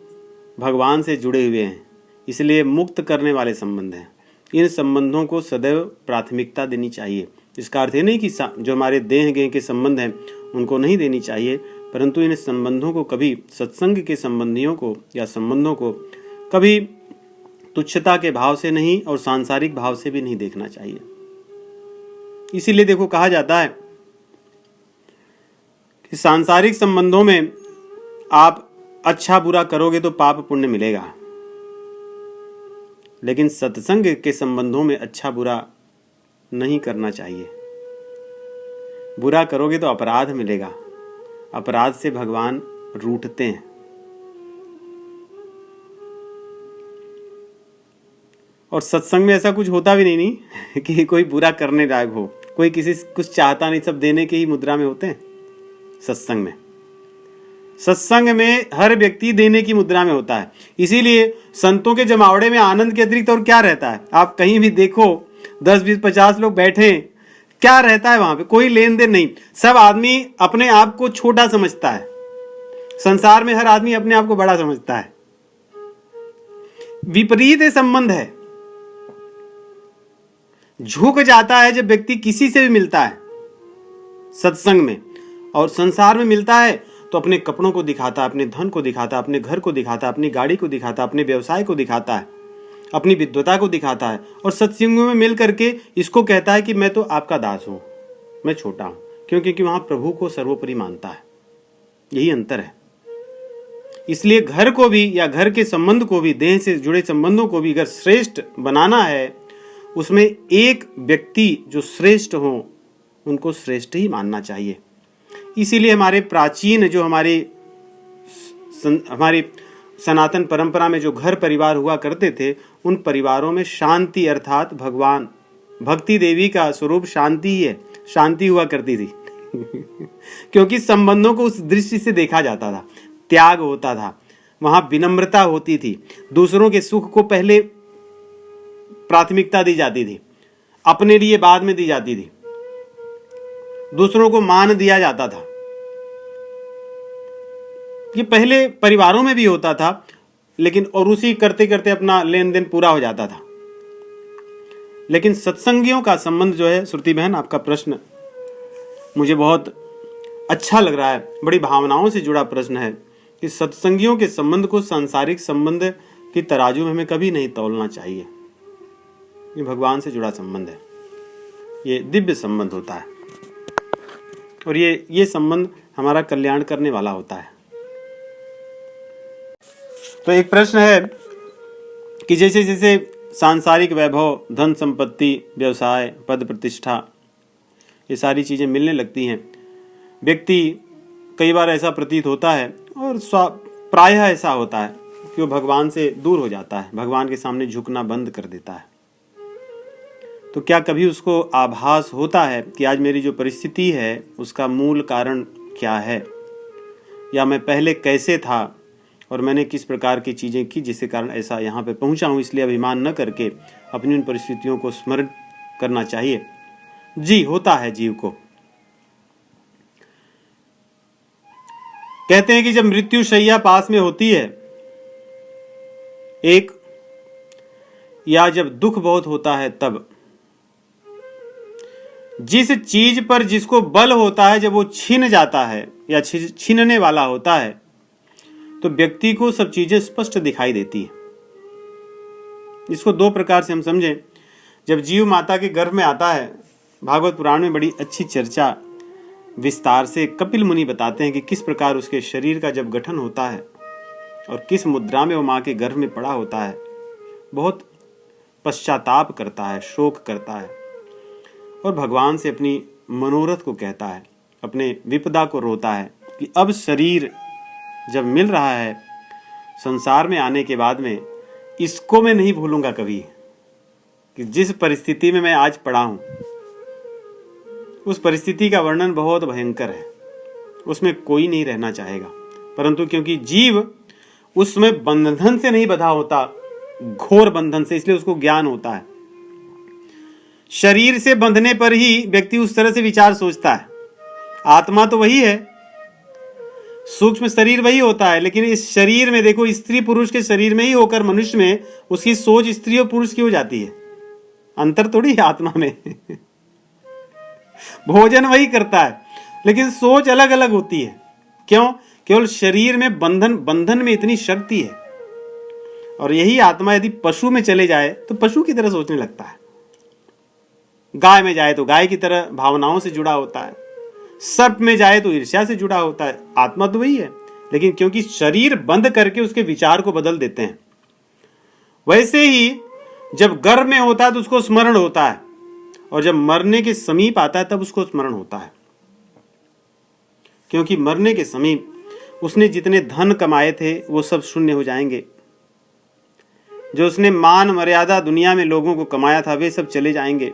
Speaker 1: भगवान से जुड़े हुए हैं, इसलिए मुक्त करने वाले संबंध हैं। इन संबंधों को सदैव प्राथमिकता देनी चाहिए। इसका अर्थ ये नहीं कि जो हमारे देह गेह के संबंध हैं उनको नहीं देनी चाहिए, परंतु इन संबंधों को कभी, सत्संग के संबंधियों को या संबंधों को कभी तुच्छता के भाव से नहीं और सांसारिक भाव से भी नहीं देखना चाहिए। इसीलिए देखो, कहा जाता है कि सांसारिक संबंधों में आप अच्छा बुरा करोगे तो पाप पुण्य मिलेगा, लेकिन सत्संग के संबंधों में अच्छा बुरा नहीं करना चाहिए। बुरा करोगे तो अपराध मिलेगा, अपराध से भगवान रूठते हैं। और सत्संग में ऐसा कुछ होता भी नहीं कि कोई बुरा करने लायक हो, कोई किसी कुछ चाहता नहीं, सब देने के ही मुद्रा में होते हैं। सत्संग में हर व्यक्ति देने की मुद्रा में होता है। इसीलिए संतों के जमावड़े में आनंद के अतिरिक्त और क्या रहता है? आप कहीं भी देखो, 10, 20, 50 लोग बैठे, क्या रहता है वहां पे? कोई लेन देन नहीं। सब आदमी अपने आप को छोटा समझता है। संसार में हर आदमी अपने आप को बड़ा समझता है। विपरीत संबंध है। झुक जाता है जब व्यक्ति किसी से भी मिलता है सत्संग में, और संसार में मिलता है तो अपने कपड़ों को दिखाता है, अपने धन को दिखाता है, अपने घर को दिखाता है, अपनी गाड़ी को दिखाता है, अपने व्यवसाय को दिखाता है, अपनी विद्वता को दिखाता है। और सत्संगों में मिल करके इसको कहता है कि मैं तो आपका दास हूं, मैं छोटा हूं, क्योंकि वहां प्रभु को सर्वोपरि मानता है। यही अंतर है। इसलिए घर को भी या घर के संबंध को भी, देह से जुड़े संबंधों को भी अगर श्रेष्ठ बनाना है, उसमें एक व्यक्ति जो श्रेष्ठ हो उनको श्रेष्ठ ही मानना चाहिए। इसीलिए हमारे प्राचीन जो हमारी सनातन परंपरा में जो घर परिवार हुआ करते थे, उन परिवारों में शांति अर्थात भगवान भक्ति देवी का स्वरूप शांति ही है, शांति हुआ करती थी क्योंकि संबंधों को उस दृष्टि से देखा जाता था, त्याग होता था, वहां विनम्रता होती थी, दूसरों के सुख को पहले प्राथमिकता दी जाती थी, अपने लिए बाद में दी जाती थी, दूसरों को मान दिया जाता था। ये पहले परिवारों में भी होता था, लेकिन और उसी करते करते अपना लेन देन पूरा हो जाता था। लेकिन सत्संगियों का संबंध जो है, श्रुति बहन आपका प्रश्न मुझे बहुत अच्छा लग रहा है, बड़ी भावनाओं से जुड़ा प्रश्न है कि सत्संगियों के संबंध को सांसारिक संबंध की तराजू में हमें कभी नहीं तौलना चाहिए। ये भगवान से जुड़ा संबंध है, ये दिव्य संबंध होता है और ये संबंध हमारा कल्याण करने वाला होता है। तो एक प्रश्न है कि जैसे जैसे सांसारिक वैभव, धन संपत्ति, व्यवसाय, पद प्रतिष्ठा, ये सारी चीजें मिलने लगती हैं, व्यक्ति कई बार ऐसा प्रतीत होता है और प्रायः ऐसा होता है कि वो भगवान से दूर हो जाता है, भगवान के सामने झुकना बंद कर देता है। तो क्या कभी उसको आभास होता है कि आज मेरी जो परिस्थिति है उसका मूल कारण क्या है, या मैं पहले कैसे था और मैंने किस प्रकार की चीज़ें की जिसके कारण ऐसा यहाँ पे पहुँचा हूँ। इसलिए अभिमान न करके अपनी उन परिस्थितियों को स्मरण करना चाहिए। जी होता है जीव को। कहते हैं कि जब मृत्यु शैया पास में होती है एक, या जब दुख बहुत होता है तब, जिस चीज पर जिसको बल होता है जब वो छीन जाता है या छीनने वाला होता है तो व्यक्ति को सब चीजें स्पष्ट दिखाई देती है। इसको दो प्रकार से हम समझें। जब जीव माता के गर्भ में आता है, भागवत पुराण में बड़ी अच्छी चर्चा विस्तार से कपिल मुनि बताते हैं कि किस प्रकार उसके शरीर का जब गठन होता है और किस मुद्रा में वो माँ के गर्भ में पड़ा होता है, बहुत पश्चाताप करता है, शोक करता है और भगवान से अपनी मनोरथ को कहता है, अपने विपदा को रोता है कि अब शरीर जब मिल रहा है संसार में आने के बाद में, इसको मैं नहीं भूलूंगा कभी कि जिस परिस्थिति में मैं आज पड़ा हूं, उस परिस्थिति का वर्णन बहुत भयंकर है, उसमें कोई नहीं रहना चाहेगा। परंतु क्योंकि जीव उसमें बंधन से नहीं बंधा होता, घोर बंधन से, इसलिए उसको ज्ञान होता है। शरीर से बंधने पर ही व्यक्ति उस तरह से विचार सोचता है। आत्मा तो वही है, सूक्ष्म शरीर वही होता है, लेकिन इस शरीर में देखो, स्त्री पुरुष के शरीर में ही होकर मनुष्य में उसकी सोच स्त्री और पुरुष की हो जाती है। अंतर थोड़ी है आत्मा में भोजन वही करता है लेकिन सोच अलग अलग होती है। क्यों? केवल शरीर में बंधन में इतनी शक्ति है। और यही आत्मा यदि पशु में चले जाए तो पशु की तरह सोचने लगता है, गाय में जाए तो गाय की तरह भावनाओं से जुड़ा होता है, सर्प में जाए तो ईर्ष्या से जुड़ा होता है। आत्मा तो वही है, लेकिन क्योंकि शरीर बंद करके उसके विचार को बदल देते हैं। वैसे ही जब गर्भ में होता है तो उसको स्मरण होता है, और जब मरने के समीप आता है तब उसको स्मरण होता है। क्योंकि मरने के समीप उसने जितने धन कमाए थे वो सब शून्य हो जाएंगे। जो उसने मान मर्यादा दुनिया में लोगों को कमाया था वे सब चले जाएंगे।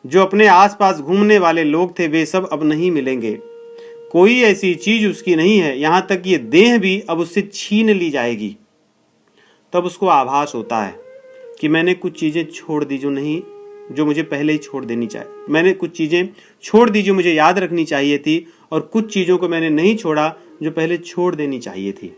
Speaker 1: जो अपने आसपास घूमने वाले लोग थे वे सब अब नहीं मिलेंगे। कोई ऐसी चीज उसकी नहीं है, यहां तक ये देह भी अब उससे छीन ली जाएगी। तब उसको आभास होता है कि मैंने कुछ चीजें छोड़ दी जो मुझे पहले ही छोड़ देनी चाहिए। मैंने कुछ चीजें छोड़ दी जो मुझे याद रखनी चाहिए थी, और कुछ चीजों को मैंने नहीं छोड़ा जो पहले छोड़ देनी चाहिए थी।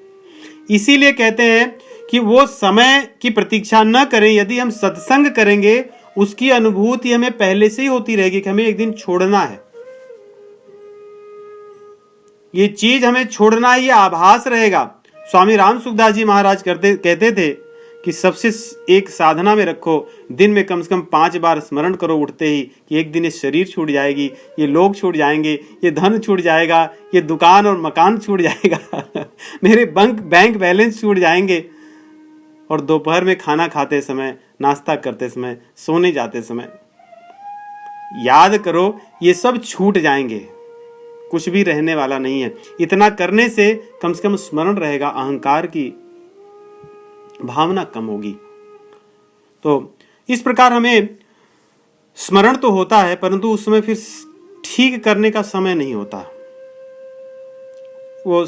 Speaker 1: इसीलिए कहते हैं कि वो समय की प्रतीक्षा न करें। यदि हम सत्संग करेंगे उसकी अनुभूति हमें पहले से ही होती रहेगी कि हमें एक दिन छोड़ना है, ये चीज हमें छोड़ना है, ये आभास रहेगा। स्वामी राम सुखदास जी महाराज कहते थे कि सबसे एक साधना में रखो, दिन में कम से कम 5 बार स्मरण करो उठते ही कि एक दिन ये शरीर छूट जाएगी, ये लोग छूट जाएंगे, ये धन छूट जाएगा, ये दुकान और मकान छूट जाएगा मेरे बैंक बैलेंस छूट जाएंगे, और दोपहर में खाना खाते समय, नाश्ता करते समय, सोने जाते समय याद करो, ये सब छूट जाएंगे, कुछ भी रहने वाला नहीं है। इतना करने से कम स्मरण रहेगा, अहंकार की भावना कम होगी। तो इस प्रकार हमें स्मरण तो होता है, परंतु उस समय फिर ठीक करने का समय नहीं होता। वो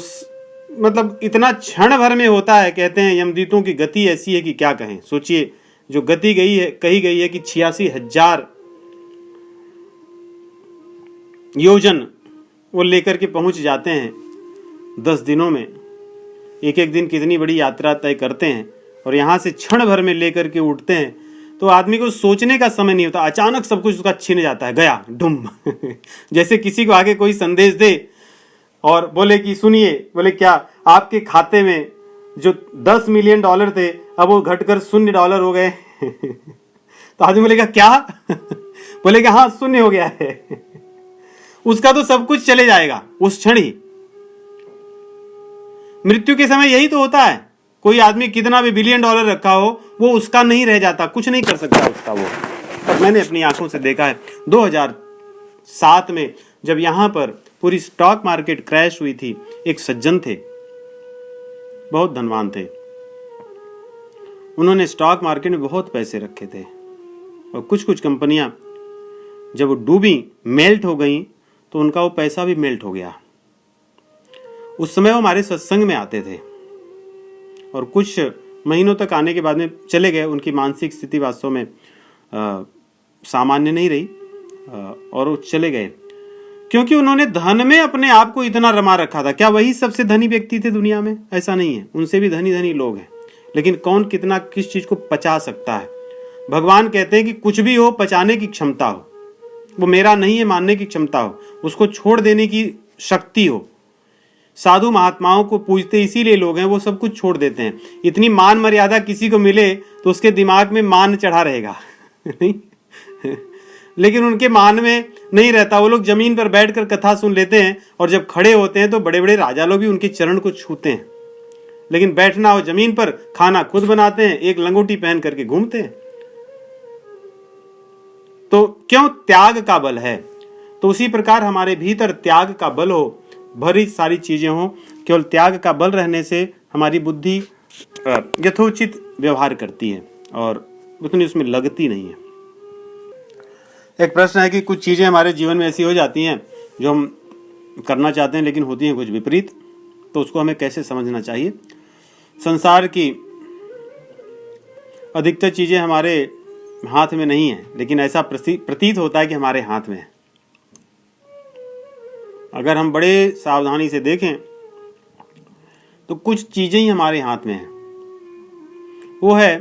Speaker 1: मतलब इतना क्षण भर में होता है। कहते हैं यमदूतों की गति ऐसी है कि क्या कहें। सोचिए, जो गति कही गई है कि 86,000 योजन वो लेकर के पहुंच जाते हैं 10 दिनों में। एक एक दिन कितनी बड़ी यात्रा तय करते हैं, और यहाँ से क्षण भर में लेकर के उठते हैं, तो आदमी को सोचने का समय नहीं होता, अचानक सब कुछ उसका छिन जाता है, गया डुम। जैसे किसी को आगे कोई संदेश दे और बोले कि सुनिए, बोले क्या, आपके खाते में जो $10 मिलियन थे अब वो घटकर $0 हो गए। तो आदमी बोलेगा क्या? बोलेगा हाँ, शून्य हो गया है। उसका तो सब कुछ चले जाएगा उस क्षण ही। मृत्यु के समय यही तो होता है। कोई आदमी कितना भी $1 बिलियन रखा हो, वो उसका नहीं रह जाता, कुछ नहीं कर सकता उसका वो। और मैंने अपनी आंखों से देखा है 2007 में जब यहां पर पूरी स्टॉक मार्केट क्रैश हुई थी, एक सज्जन थे, बहुत धनवान थे, उन्होंने स्टॉक मार्केट में बहुत पैसे रखे थे, और कुछ कुछ कंपनियां जब वो डूबी, मेल्ट हो गई, तो उनका वो पैसा भी मेल्ट हो गया। उस समय वो हमारे सत्संग में आते थे, और कुछ महीनों तक आने के बाद में चले गए। उनकी मानसिक स्थिति वास्तव में सामान्य नहीं रही, और वो चले गए, क्योंकि उन्होंने धन में अपने आप को इतना रमा रखा था। क्या वही सबसे धनी व्यक्ति थे दुनिया में? ऐसा नहीं है, उनसे भी धनी धनी लोग हैं, लेकिन कौन कितना किस चीज को पचा सकता है। भगवान कहते हैं कि कुछ भी हो, पचाने की क्षमता हो, वो मेरा नहीं है मानने की क्षमता हो, उसको छोड़ देने की शक्ति हो। साधु महात्माओं को पूजते इसीलिए लोग हैं, वो सब कुछ छोड़ देते हैं। इतनी मान मर्यादा किसी को मिले तो उसके दिमाग में मान चढ़ा रहेगा नहीं, लेकिन उनके मान में नहीं रहता। वो लोग जमीन पर बैठकर कथा सुन लेते हैं, और जब खड़े होते हैं तो बड़े बड़े राजा लोग भी उनके चरण को छूते हैं, लेकिन बैठना हो जमीन पर, खाना खुद बनाते हैं, एक लंगोटी पहन करके घूमते हैं। तो क्यों? त्याग का बल है। तो उसी प्रकार हमारे भीतर त्याग का बल हो, भरी सारी चीजें हो, केवल त्याग का बल रहने से हमारी बुद्धि यथोचित व्यवहार करती है और उतनी उसमें लगती नहीं है। एक प्रश्न है कि कुछ चीजें हमारे जीवन में ऐसी हो जाती हैं जो हम करना चाहते हैं लेकिन होती हैं कुछ विपरीत, तो उसको हमें कैसे समझना चाहिए। संसार की अधिकतर चीजें हमारे हाथ में नहीं है, लेकिन ऐसा प्रतीत होता है कि हमारे हाथ में है। अगर हम बड़े सावधानी से देखें तो कुछ चीजें ही हमारे हाथ में है। वो है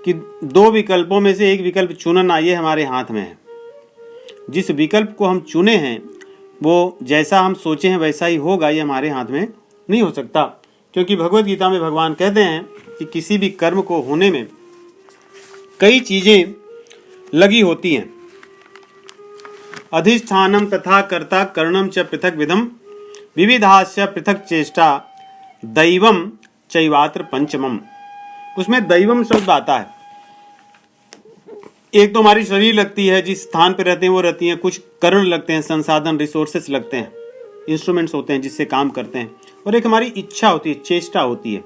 Speaker 1: कि 2 विकल्पों में से एक विकल्प चुनना, ये हमारे हाथ में है। जिस विकल्प को हम चुने हैं वो जैसा हम सोचे हैं वैसा ही होगा, ये हमारे हाथ में नहीं हो सकता। क्योंकि भगवत गीता में भगवान कहते हैं कि किसी भी कर्म को होने में कई चीजें लगी होती हैं। अधिष्ठानम तथा कर्ता करणम च पृथक विधम विविधास्य पृथक चेष्टा दैवम चैवात्र पंचमम। उसमें दैवम शब्द आता है। एक तो हमारी शरीर लगती है, जिस स्थान पे रहते हैं वो रहती हैं, कुछ करण लगते हैं, संसाधन रिसोर्सेस लगते हैं, इंस्ट्रूमेंट्स होते हैं जिससे काम करते हैं, और एक हमारी इच्छा होती है, चेष्टा होती है,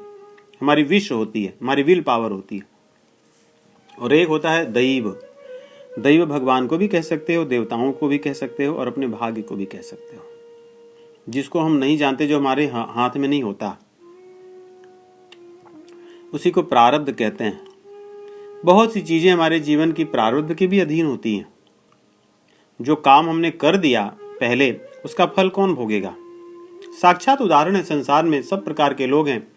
Speaker 1: हमारी विश होती है, हमारी विल पावर होती है, और एक होता है दैव। दैव भगवान को भी कह सकते हो, देवताओं को भी कह सकते हो, और अपने भाग्य को भी कह सकते हो, जिसको हम नहीं जानते, जो हमारे हाथ में नहीं होता, उसी को प्रारब्ध कहते हैं। बहुत सी चीजें हमारे जीवन की प्रारब्ध के भी अधीन होती हैं। जो काम हमने कर दिया पहले, उसका फल कौन भोगेगा? साक्षात उदाहरण है, संसार में सब प्रकार के लोग हैं।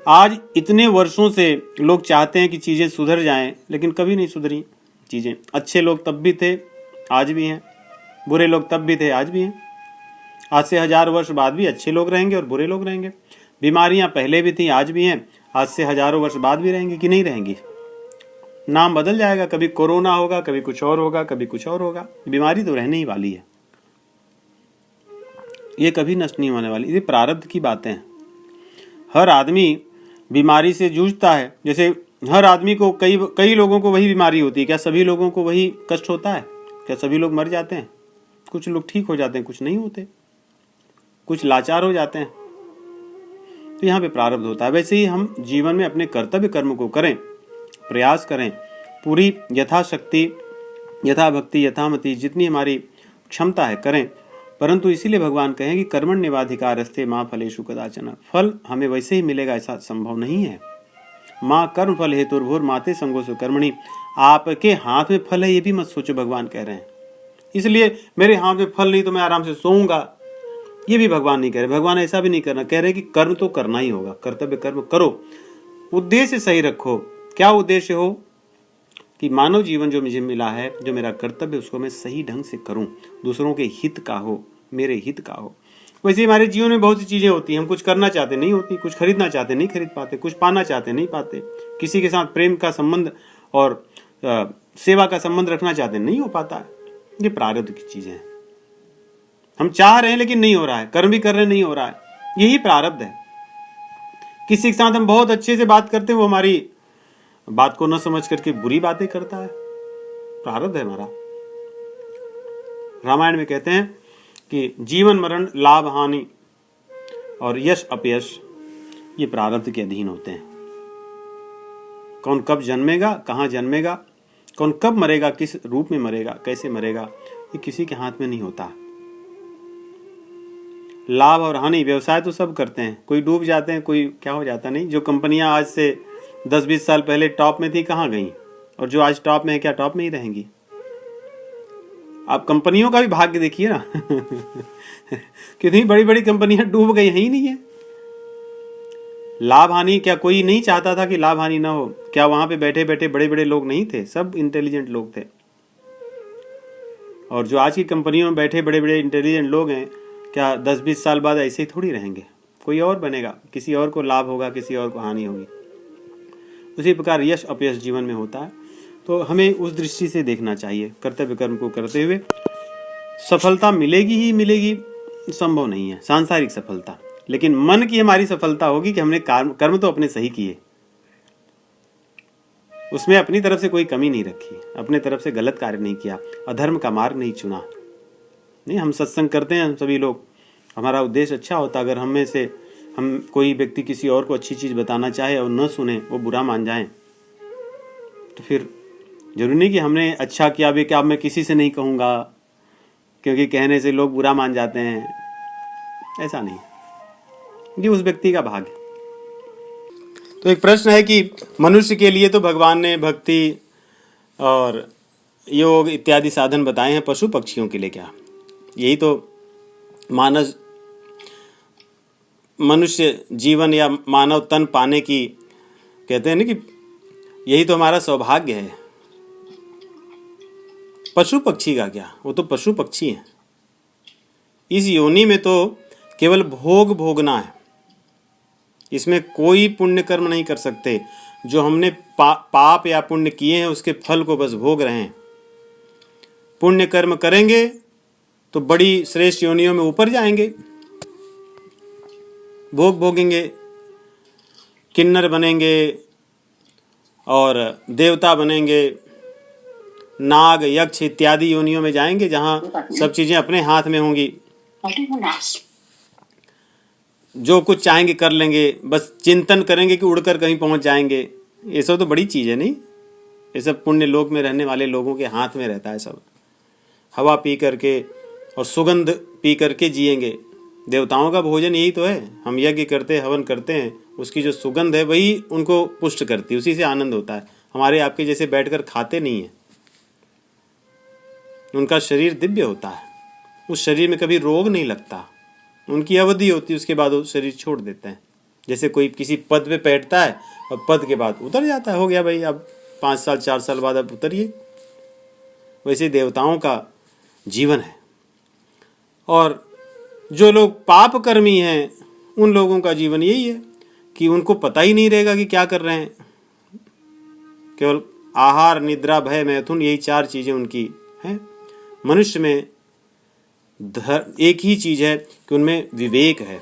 Speaker 1: आज इतने वर्षों से लोग चाहते हैं कि चीजें सुधर जाएं, लेकिन कभी नहीं सुधरी चीजें। अच्छे लोग तब भी थे, आज भी हैं, बुरे लोग तब भी थे, आज भी हैं। आज से 1000 वर्ष बाद भी अच्छे लोग रहेंगे और बुरे लोग रहेंगे। बीमारियां पहले भी थी, आज भी हैं, आज से हजारों वर्ष बाद भी रहेंगी कि नहीं रहेंगी। नाम बदल जाएगा, कभी कोरोना होगा, कभी कुछ और होगा, कभी कुछ और होगा। बीमारी तो रहने ही वाली है, ये कभी नष्ट नहीं होने वाली। ये प्रारब्ध की बातें हैं। हर आदमी बीमारी से जूझता है, जैसे हर आदमी को कई लोगों को वही बीमारी होती है, क्या सभी लोगों को वही कष्ट होता है? क्या सभी लोग मर जाते हैं? कुछ लोग ठीक हो जाते हैं, कुछ नहीं होते, कुछ लाचार हो जाते हैं। तो यहाँ पे प्रारब्ध होता है। वैसे ही हम जीवन में अपने कर्तव्य कर्म को करें, प्रयास करें, पूरी यथाशक्ति, यथा भक्ति, यथामति, जितनी हमारी क्षमता है करें। परंतु इसीलिए भगवान कहें कि कर्मण्येवाधिकारस्ते मा फलेषु कदाचन। फल हमें वैसे ही मिलेगा ऐसा संभव नहीं है। माँ कर्म फल हेतुर्भुर माते संगोसु कर्मणि। आपके हाथ में फल है ये भी मत सोचो, भगवान कह रहे हैं। इसलिए मेरे हाथ में फल नहीं तो मैं आराम से सोऊंगा, ये भी भगवान नहीं कह रहे। भगवान ऐसा भी नहीं करना, कह रहे कि कर्म तो करना ही होगा, कर्तव्य कर्म करो, उद्देश्य सही रखो। क्या उद्देश्य हो कि मानव जीवन जो मुझे मिला है, जो मेरा कर्तव्य, उसको मैं सही ढंग से करूं, दूसरों के हित का हो, मेरे हित का हो। वैसे हमारे जीवन में बहुत सी चीजें होती हैं, हम कुछ करना चाहते नहीं होती, कुछ खरीदना चाहते नहीं खरीद पाते, कुछ पाना चाहते नहीं पाते, किसी के साथ प्रेम का संबंध और सेवा का संबंध रखना चाहते नहीं हो पाता है। ये प्रारब्ध की चीजें हैं। हम चाह रहे हैं लेकिन नहीं हो रहा है, कर्म भी कर रहे हैं नहीं हो रहा है, यही प्रारब्ध है। किसी के साथ हम बहुत अच्छे से बात करते हैं, वो हमारी बात को न समझ करके बुरी बातें करता है, प्रारब्ध है हमारा। रामायण में कहते हैं कि जीवन मरण, लाभ हानि और यश अपयश ये प्रारब्ध के अधीन होते हैं। कौन कब जन्मेगा, कहाँ जन्मेगा, कौन कब मरेगा, किस रूप में मरेगा, कैसे मरेगा, ये किसी के हाथ में नहीं होता। लाभ और हानि, व्यवसाय तो सब करते हैं, कोई डूब जाते हैं, कोई क्या हो जाता नहीं। जो कंपनियां आज से 10-20 साल पहले टॉप में थी, कहाँ गई? और जो आज टॉप में है, क्या टॉप में ही रहेंगी? आप कंपनियों का भी भाग्य देखिए ना कितनी बड़ी बड़ी कंपनियां डूब गई, है ही नहीं है। लाभ हानि, क्या कोई नहीं चाहता था कि लाभ हानि ना हो? क्या वहां पे बैठे बैठे बड़े बड़े लोग नहीं थे? सब इंटेलिजेंट लोग थे। और जो आज की कंपनियों में बैठे बड़े बड़े इंटेलिजेंट लोग हैं, क्या 10-20 साल बाद ऐसे ही थोड़ी रहेंगे? कोई और बनेगा, किसी और को लाभ होगा, किसी और को हानि होगी। उसी प्रकार यश अपयश जीवन में होता है। तो हमें उस दृष्टि से देखना चाहिए। कर्तव्य कर्म को करते हुए सफलता मिलेगी ही मिलेगी, संभव नहीं है सांसारिक सफलता, लेकिन मन की हमारी सफलता होगी कि हमने कर्म तो अपने सही किए, उसमें अपनी तरफ से कोई कमी नहीं रखी, अपने तरफ से गलत कार्य नहीं किया, अधर्म का मार्ग नहीं चुना। नहीं, हम सत्संग करते हैं, हम सभी लोग, हमारा उद्देश्य अच्छा होता। अगर हम में से हम कोई व्यक्ति किसी और को अच्छी चीज बताना चाहे और न सुने, वो बुरा मान जाए, तो फिर जरूरी नहीं कि हमने अच्छा किया भी, क्या अब मैं किसी से नहीं कहूंगा क्योंकि कहने से लोग बुरा मान जाते हैं, ऐसा नहीं। ये उस व्यक्ति का भाग्य। तो एक प्रश्न है कि मनुष्य के लिए तो भगवान ने भक्ति और योग इत्यादि साधन बताए हैं, पशु पक्षियों के लिए क्या? यही तो मानव मनुष्य जीवन या मानव तन पाने की कहते हैं ना कि यही तो हमारा सौभाग्य है। पशु पक्षी का क्या? वो तो पशु पक्षी हैं। इस योनि में तो केवल भोग भोगना है, इसमें कोई पुण्य कर्म नहीं कर सकते। जो हमने पाप या पुण्य किए हैं उसके फल को बस भोग रहे हैं। पुण्य कर्म करेंगे तो बड़ी श्रेष्ठ योनियों में ऊपर जाएंगे, भोग भोगेंगे, किन्नर बनेंगे और देवता बनेंगे, नाग यक्ष इत्यादि योनियों में जाएंगे जहां सब चीजें अपने हाथ में होंगी, जो कुछ चाहेंगे कर लेंगे, बस चिंतन करेंगे कि उड़कर कहीं पहुंच जाएंगे। ये सब तो बड़ी चीज है नहीं? ये सब पुण्य लोक में रहने वाले लोगों के हाथ में रहता है सब। हवा पी करके और सुगंध पी करके जिएंगे। देवताओं का भोजन यही तो है, हम यज्ञ करते हैं, हवन करते हैं, उसकी जो सुगंध है वही उनको पुष्ट करती है, उसी से आनंद होता है। हमारे आपके जैसे बैठकर खाते नहीं है। उनका शरीर दिव्य होता है, उस शरीर में कभी रोग नहीं लगता, उनकी अवधि होती है, उसके बाद वो शरीर छोड़ देते हैं। जैसे कोई किसी पद पे बैठता है और पद के बाद उतर जाता है, हो गया भाई, अब 5 साल 4 साल बाद अब उतरिए। वैसे देवताओं का जीवन है। और जो लोग पाप कर्मी हैं उन लोगों का जीवन यही है कि उनको पता ही नहीं रहेगा कि क्या कर रहे हैं। केवल आहार, निद्रा, भय, मैथुन, यही 4 चीजें उनकी हैं। मनुष्य में एक ही चीज है कि उनमें विवेक है।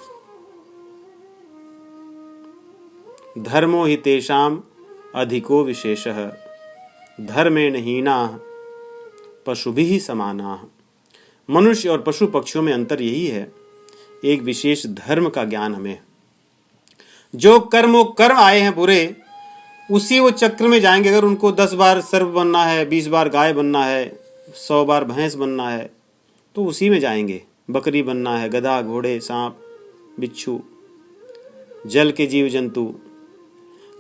Speaker 1: धर्मो हि तेषाम अधिको विशेषः धर्मेण हीनाः पशुभिः समानाः। मनुष्य और पशु पक्षियों में अंतर यही है, एक विशेष धर्म का ज्ञान हमें। जो कर्म आए हैं बुरे, उसी वो चक्र में जाएंगे। अगर उनको 10 बार सर्प बनना है, 20 बार गाय बनना है, 100 बार भैंस बनना है, तो उसी में जाएंगे। बकरी बनना है, गधा, घोड़े, सांप, बिच्छू, जल के जीव जंतु,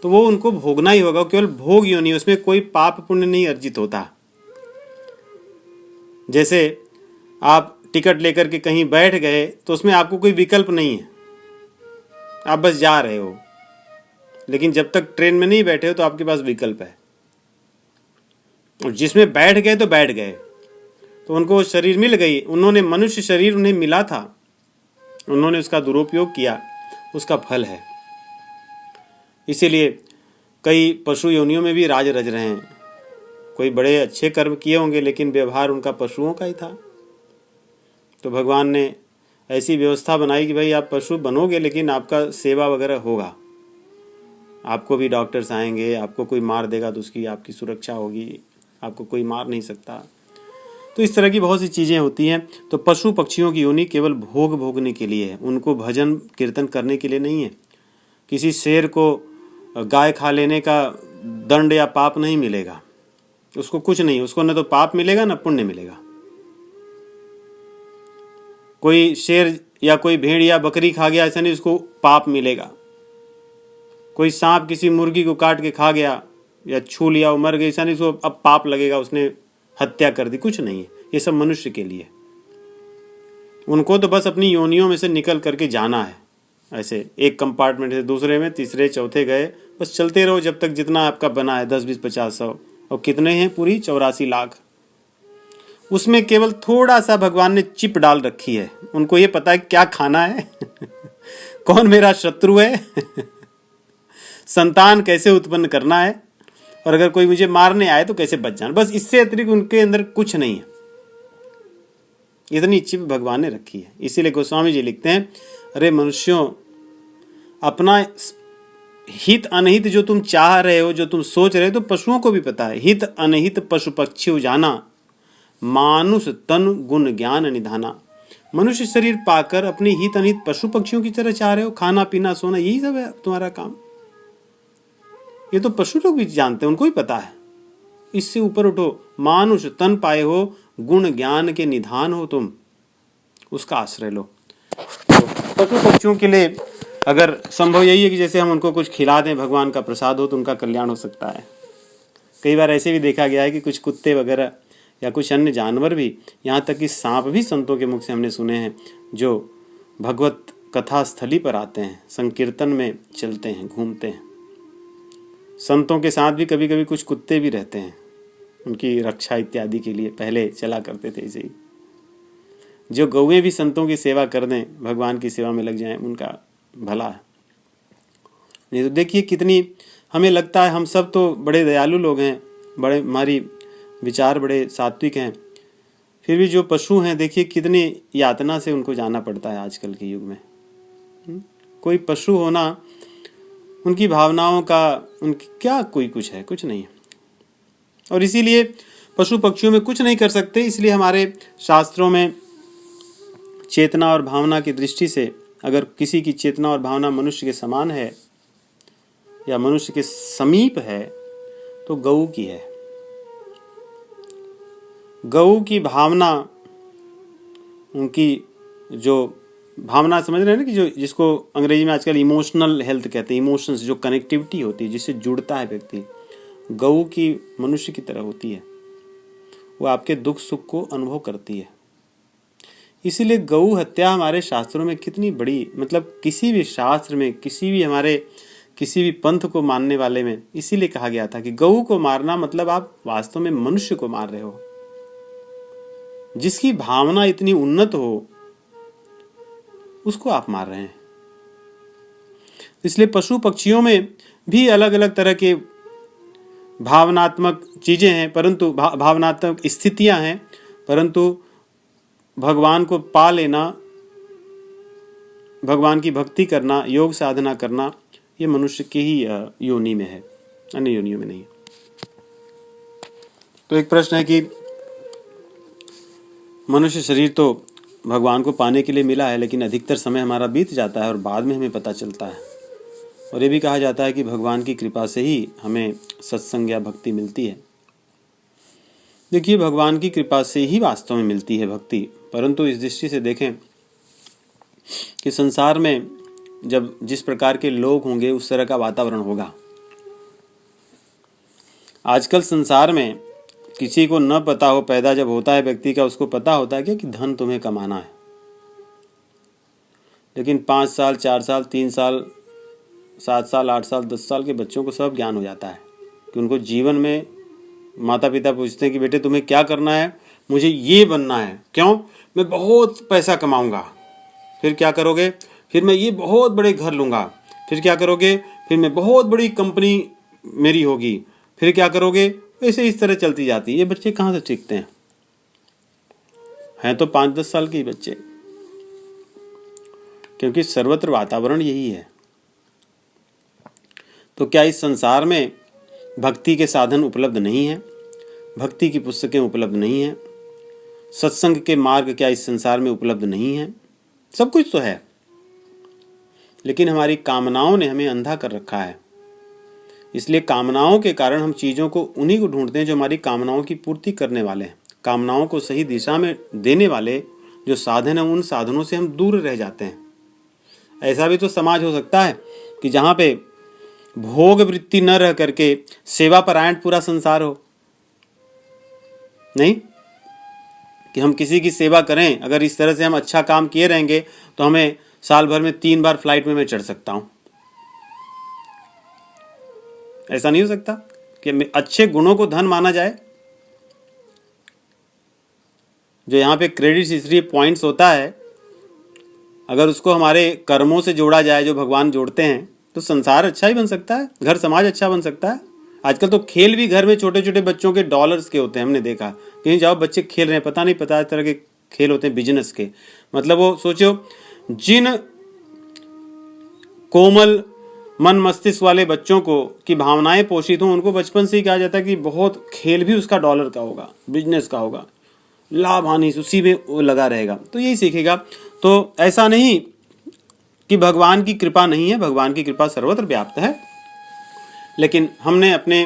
Speaker 1: तो वो उनको भोगना ही होगा। केवल भोग योनि, उसमें कोई पाप पुण्य नहीं अर्जित होता। जैसे आप टिकट लेकर के कहीं बैठ गए तो उसमें आपको कोई विकल्प नहीं है, आप बस जा रहे हो। लेकिन जब तक ट्रेन में नहीं बैठे हो तो आपके पास विकल्प है। और जिसमें बैठ गए तो बैठ गए, तो उनको शरीर मिल गई। उन्होंने मनुष्य शरीर उन्हें मिला था, उन्होंने उसका दुरुपयोग किया, उसका फल है। इसीलिए कई पशु योनियों में भी राज रच रहे हैं। कोई बड़े अच्छे कर्म किए होंगे लेकिन व्यवहार उनका पशुओं का ही था। तो भगवान ने ऐसी व्यवस्था बनाई कि भाई आप पशु बनोगे लेकिन आपका सेवा वगैरह होगा। आपको भी डॉक्टर्स आएंगे, आपको कोई मार देगा तो उसकी आपकी सुरक्षा होगी, आपको कोई मार नहीं सकता। तो इस तरह की बहुत सी चीज़ें होती हैं। तो पशु पक्षियों की योनि केवल भोग भोगने के लिए है, उनको भजन कीर्तन करने के लिए नहीं है। किसी शेर को गाय खा लेने का दंड या पाप नहीं मिलेगा, उसको कुछ नहीं, उसको न तो पाप मिलेगा न पुण्य मिलेगा। कोई शेर या कोई भेड़ या बकरी खा गया ऐसा नहीं उसको पाप मिलेगा। कोई सांप किसी मुर्गी को काट के खा गया या छू लिया, वो मर गई, ऐसा नहीं उसको अब पाप लगेगा, उसने हत्या कर दी, कुछ नहीं है। ये सब मनुष्य के लिए, उनको तो बस अपनी योनियों में से निकल करके जाना है। ऐसे एक कंपार्टमेंट से दूसरे में, तीसरे चौथे गए, बस चलते रहो जब तक जितना आपका बना है, 10, 20, 50, 100, और कितने हैं पूरी 84 लाख। उसमें केवल थोड़ा सा भगवान ने चिप डाल रखी है, उनको ये पता है क्या खाना है कौन मेरा शत्रु है संतान कैसे उत्पन्न करना है, और अगर कोई मुझे मारने आए तो कैसे बच जाना। बस इससे अतिरिक्त उनके अंदर कुछ नहीं है। इतनी चिप भगवान ने रखी है। इसीलिए गोस्वामी जी लिखते हैं, अरे मनुष्यों, अपना हित अनहित जो तुम चाह रहे हो, जो तुम सोच रहे हो, तो पशुओं को भी पता है। हित अनहित पशु पक्षी जाना, मानुष तन गुण ज्ञान निधाना। मनुष्य शरीर पाकर अपनी हित अनहित पशु पक्षियों की तरह चाह रहे हो, खाना पीना सोना, यही सब है तुम्हारा काम। ये तो पशु लोग भी जानते हैं, उनको भी पता है। इससे ऊपर उठो, मानुष तन पाए हो, गुण ज्ञान के निधान हो तुम, उसका आश्रय लो। तो पशु पक्षियों के लिए अगर संभव यही है कि जैसे हम उनको कुछ खिला दें, भगवान का प्रसाद हो, तो उनका कल्याण हो सकता है। कई बार ऐसे भी देखा गया है कि कुछ कुत्ते वगैरह या कुछ अन्य जानवर भी, यहाँ तक कि सांप भी संतों के मुख से हमने सुने हैं, जो भगवत कथा स्थली पर आते हैं, संकीर्तन में चलते हैं, घूमते हैं। संतों के साथ भी कभी कभी कुछ कुत्ते भी रहते हैं, उनकी रक्षा इत्यादि के लिए पहले चला करते थे। ऐसे ही जो गौएं भी संतों की सेवा कर दें, भगवान की सेवा में लग जाएं, उनका भला है। नहीं तो देखिए कितनी, हमें लगता है हम सब तो बड़े दयालु लोग हैं, बड़े, हमारी विचार बड़े सात्विक हैं, फिर भी जो पशु हैं देखिए कितनी यातना से उनको जाना पड़ता है आजकल के युग में। कोई पशु होना, उनकी भावनाओं का, उनकी क्या कोई कुछ है, कुछ नहीं है। और इसीलिए पशु पक्षियों में कुछ नहीं कर सकते। इसलिए हमारे शास्त्रों में चेतना और भावना की दृष्टि से, अगर किसी की चेतना और भावना मनुष्य के समान है या मनुष्य के समीप है, तो गऊ की है। गऊ की भावना, उनकी जो भावना, समझ रहे हैं ना, कि जो जिसको अंग्रेजी में आजकल इमोशनल हेल्थ कहते हैं, इमोशंस, जो कनेक्टिविटी होती है, जिससे जुड़ता है व्यक्ति, गऊ की मनुष्य की तरह होती है। वो आपके दुख सुख को अनुभव करती है। इसीलिए गऊ हत्या हमारे शास्त्रों में कितनी बड़ी, मतलब किसी भी शास्त्र में, किसी भी पंथ को मानने वाले में इसीलिए कहा गया था कि गऊ को मारना मतलब आप वास्तव में मनुष्य को मार रहे हो, जिसकी भावना इतनी उन्नत हो, उसको आप मार रहे हैं। इसलिए पशु पक्षियों में भी अलग अलग तरह के भावनात्मक चीजें हैं, परंतु भावनात्मक स्थितियां हैं, परंतु भगवान को पा लेना, भगवान की भक्ति करना, योग साधना करना, ये मनुष्य के ही योनि में है, अन्य योनियों में नहीं। तो एक प्रश्न है कि मनुष्य शरीर तो भगवान को पाने के लिए मिला है, लेकिन अधिकतर समय हमारा बीत जाता है और बाद में हमें पता चलता है। और ये भी कहा जाता है कि भगवान की कृपा से ही हमें सत्संग या भक्ति मिलती है। देखिए, भगवान की कृपा से ही वास्तव में मिलती है भक्ति, परंतु इस दृष्टि से देखें कि संसार में जब जिस प्रकार के लोग होंगे उस तरह का वातावरण होगा। आजकल संसार में किसी को न पता हो, पैदा जब होता है व्यक्ति का, उसको पता होता है कि धन तुम्हें कमाना है, लेकिन 5 साल 4 साल 3 साल 7 साल 8 साल 10 साल के बच्चों को सब ज्ञान हो जाता है कि उनको जीवन में माता पिता पूछते हैं कि बेटे तुम्हें क्या करना है, मुझे ये बनना है। क्यों? मैं बहुत पैसा कमाऊंगा। फिर क्या करोगे? फिर मैं ये बहुत बड़े घर लूँगा। फिर क्या करोगे? फिर मैं बहुत बड़ी कंपनी मेरी होगी। फिर क्या करोगे? ऐसे इस तरह चलती जाती है। ये बच्चे कहाँ से सीखते हैं तो 5-10 साल के ही बच्चे, क्योंकि सर्वत्र वातावरण यही है। तो क्या इस संसार में भक्ति के साधन उपलब्ध नहीं हैं? भक्ति की पुस्तकें उपलब्ध नहीं हैं? सत्संग के मार्ग क्या इस संसार में उपलब्ध नहीं हैं? सब कुछ तो है, लेकिन हमारी कामनाओं ने हमें अंधा कर रखा है। इसलिए कामनाओं के कारण हम चीज़ों को उन्हीं को ढूंढते हैं जो हमारी कामनाओं की पूर्ति करने वाले हैं। कामनाओं को सही दिशा में देने वाले जो साधन हैं, उन साधनों से हम दूर रह जाते हैं। ऐसा भी तो समाज हो सकता है कि जहाँ पे भोग वृत्ति न रह करके सेवा परायण पूरा संसार हो। नहीं कि हम किसी की सेवा करें, अगर इस तरह से हम अच्छा काम किए रहेंगे तो हमें साल भर में 3 बार फ्लाइट में मैं चढ़ सकता हूं। ऐसा नहीं हो सकता कि अच्छे गुणों को धन माना जाए। जो यहाँ पे क्रेडिट हिस्ट्री पॉइंट्स होता है, अगर उसको हमारे कर्मों से जोड़ा जाए जो भगवान जोड़ते हैं, तो संसार अच्छा ही बन सकता है, घर समाज अच्छा बन सकता है। आजकल तो खेल भी घर में छोटे छोटे बच्चों के डॉलर्स के होते हैं। हमने देखा कहीं जाओ बच्चे खेल रहे हैं, पता नहीं पता इस तरह के खेल होते हैं बिजनेस के। मतलब वो सोचो, जिन कोमल मन मस्तिष्क वाले बच्चों को की भावनाएं पोषित हों, उनको बचपन से ही कहा जाता है कि बहुत खेल भी उसका डॉलर का होगा, बिजनेस का होगा, लाभ हानि उसी में वो लगा रहेगा, तो यही सीखेगा। तो ऐसा नहीं कि भगवान की कृपा नहीं है, भगवान की कृपा सर्वत्र व्याप्त है, लेकिन हमने अपने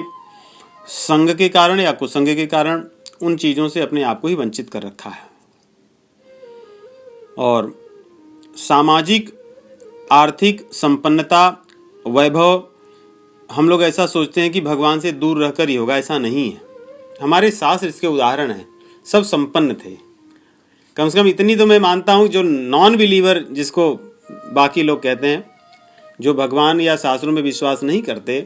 Speaker 1: संग के कारण या कुसंग के कारण उन चीज़ों से अपने आप को ही वंचित कर रखा है। और सामाजिक आर्थिक संपन्नता वैभव हम लोग ऐसा सोचते हैं कि भगवान से दूर रहकर ही होगा, ऐसा नहीं है। हमारे शास्त्र इसके उदाहरण हैं, सब संपन्न थे। कम से कम इतनी तो मैं मानता हूँ, जो नॉन बिलीवर जिसको बाकी लोग कहते हैं, जो भगवान या शास्त्रों में विश्वास नहीं करते,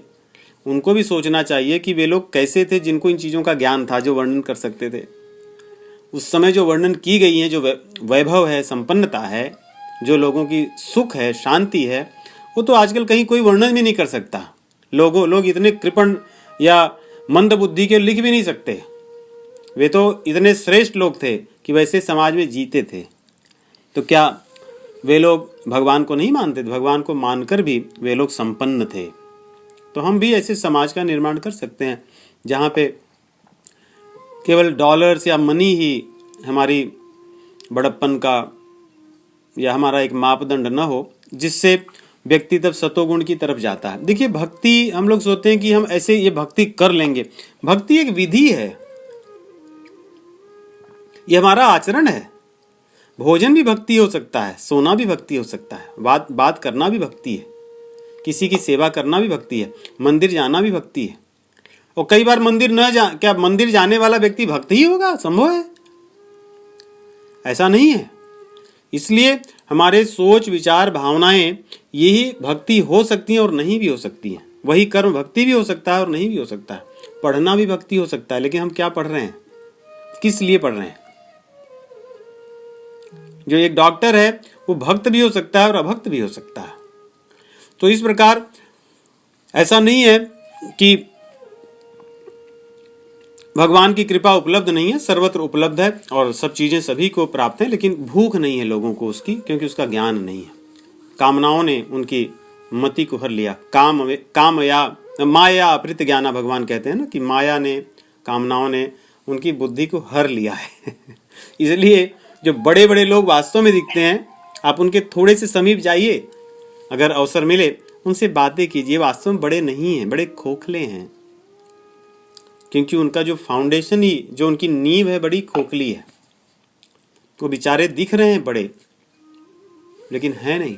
Speaker 1: उनको भी सोचना चाहिए कि वे लोग कैसे थे जिनको इन चीज़ों का ज्ञान था, जो वर्णन कर सकते थे। उस समय जो वर्णन की गई है, जो वैभव है, संपन्नता है, जो लोगों की सुख है, शांति है, वो तो आजकल कहीं कोई वर्णन भी नहीं कर सकता। लोग इतने कृपण या मंद बुद्धि के लिख भी नहीं सकते। वे तो इतने श्रेष्ठ लोग थे कि वैसे समाज में जीते थे। तो क्या वे लोग भगवान को नहीं मानते थे? भगवान को मानकर भी वे लोग संपन्न थे। तो हम भी ऐसे समाज का निर्माण कर सकते हैं जहाँ पे केवल डॉलर्स या मनी ही हमारी बड़प्पन का या हमारा एक मापदंड न हो, जिससे व्यक्ति तब सतोगुण की तरफ जाता है। देखिए, भक्ति हम लोग सोचते हैं कि हम ऐसे ये भक्ति कर लेंगे। भक्ति एक विधि है, ये हमारा आचरण है। भोजन भी भक्ति हो सकता है, सोना भी भक्ति हो सकता है, बात करना भी भक्ति है, किसी की सेवा करना भी भक्ति है, मंदिर जाना भी भक्ति है। और कई बार क्या मंदिर जाने वाला व्यक्ति भक्त ही होगा? संभव है? ऐसा नहीं है। इसलिए हमारे सोच विचार भावनाएं यही भक्ति हो सकती हैं और नहीं भी हो सकती हैं। वही कर्म भक्ति भी हो सकता है और नहीं भी हो सकता है। पढ़ना भी भक्ति हो सकता है, लेकिन हम क्या पढ़ रहे हैं, किस लिए पढ़ रहे हैं? जो एक डॉक्टर है वो भक्त भी हो सकता है और अभक्त भी हो सकता है। तो इस प्रकार ऐसा नहीं है कि भगवान की कृपा उपलब्ध नहीं है, सर्वत्र उपलब्ध है और सब चीजें सभी को प्राप्त है, लेकिन भूख नहीं है लोगों को उसकी, क्योंकि उसका ज्ञान नहीं है। कामनाओं ने उनकी मति को हर लिया। माया अपृत ज्ञाना, भगवान कहते हैं ना कि माया ने, कामनाओं ने उनकी बुद्धि को हर लिया है। इसलिए जो बड़े बड़े लोग वास्तव में दिखते हैं, आप उनके थोड़े से समीप जाइए, अगर अवसर मिले उनसे बातें कीजिए, वास्तव में बड़े नहीं हैं, बड़े खोखले हैं, क्योंकि उनका जो फाउंडेशन ही, जो उनकी नींव है, बड़ी खोखली है। वो बेचारे दिख रहे हैं बड़े, लेकिन है नहीं।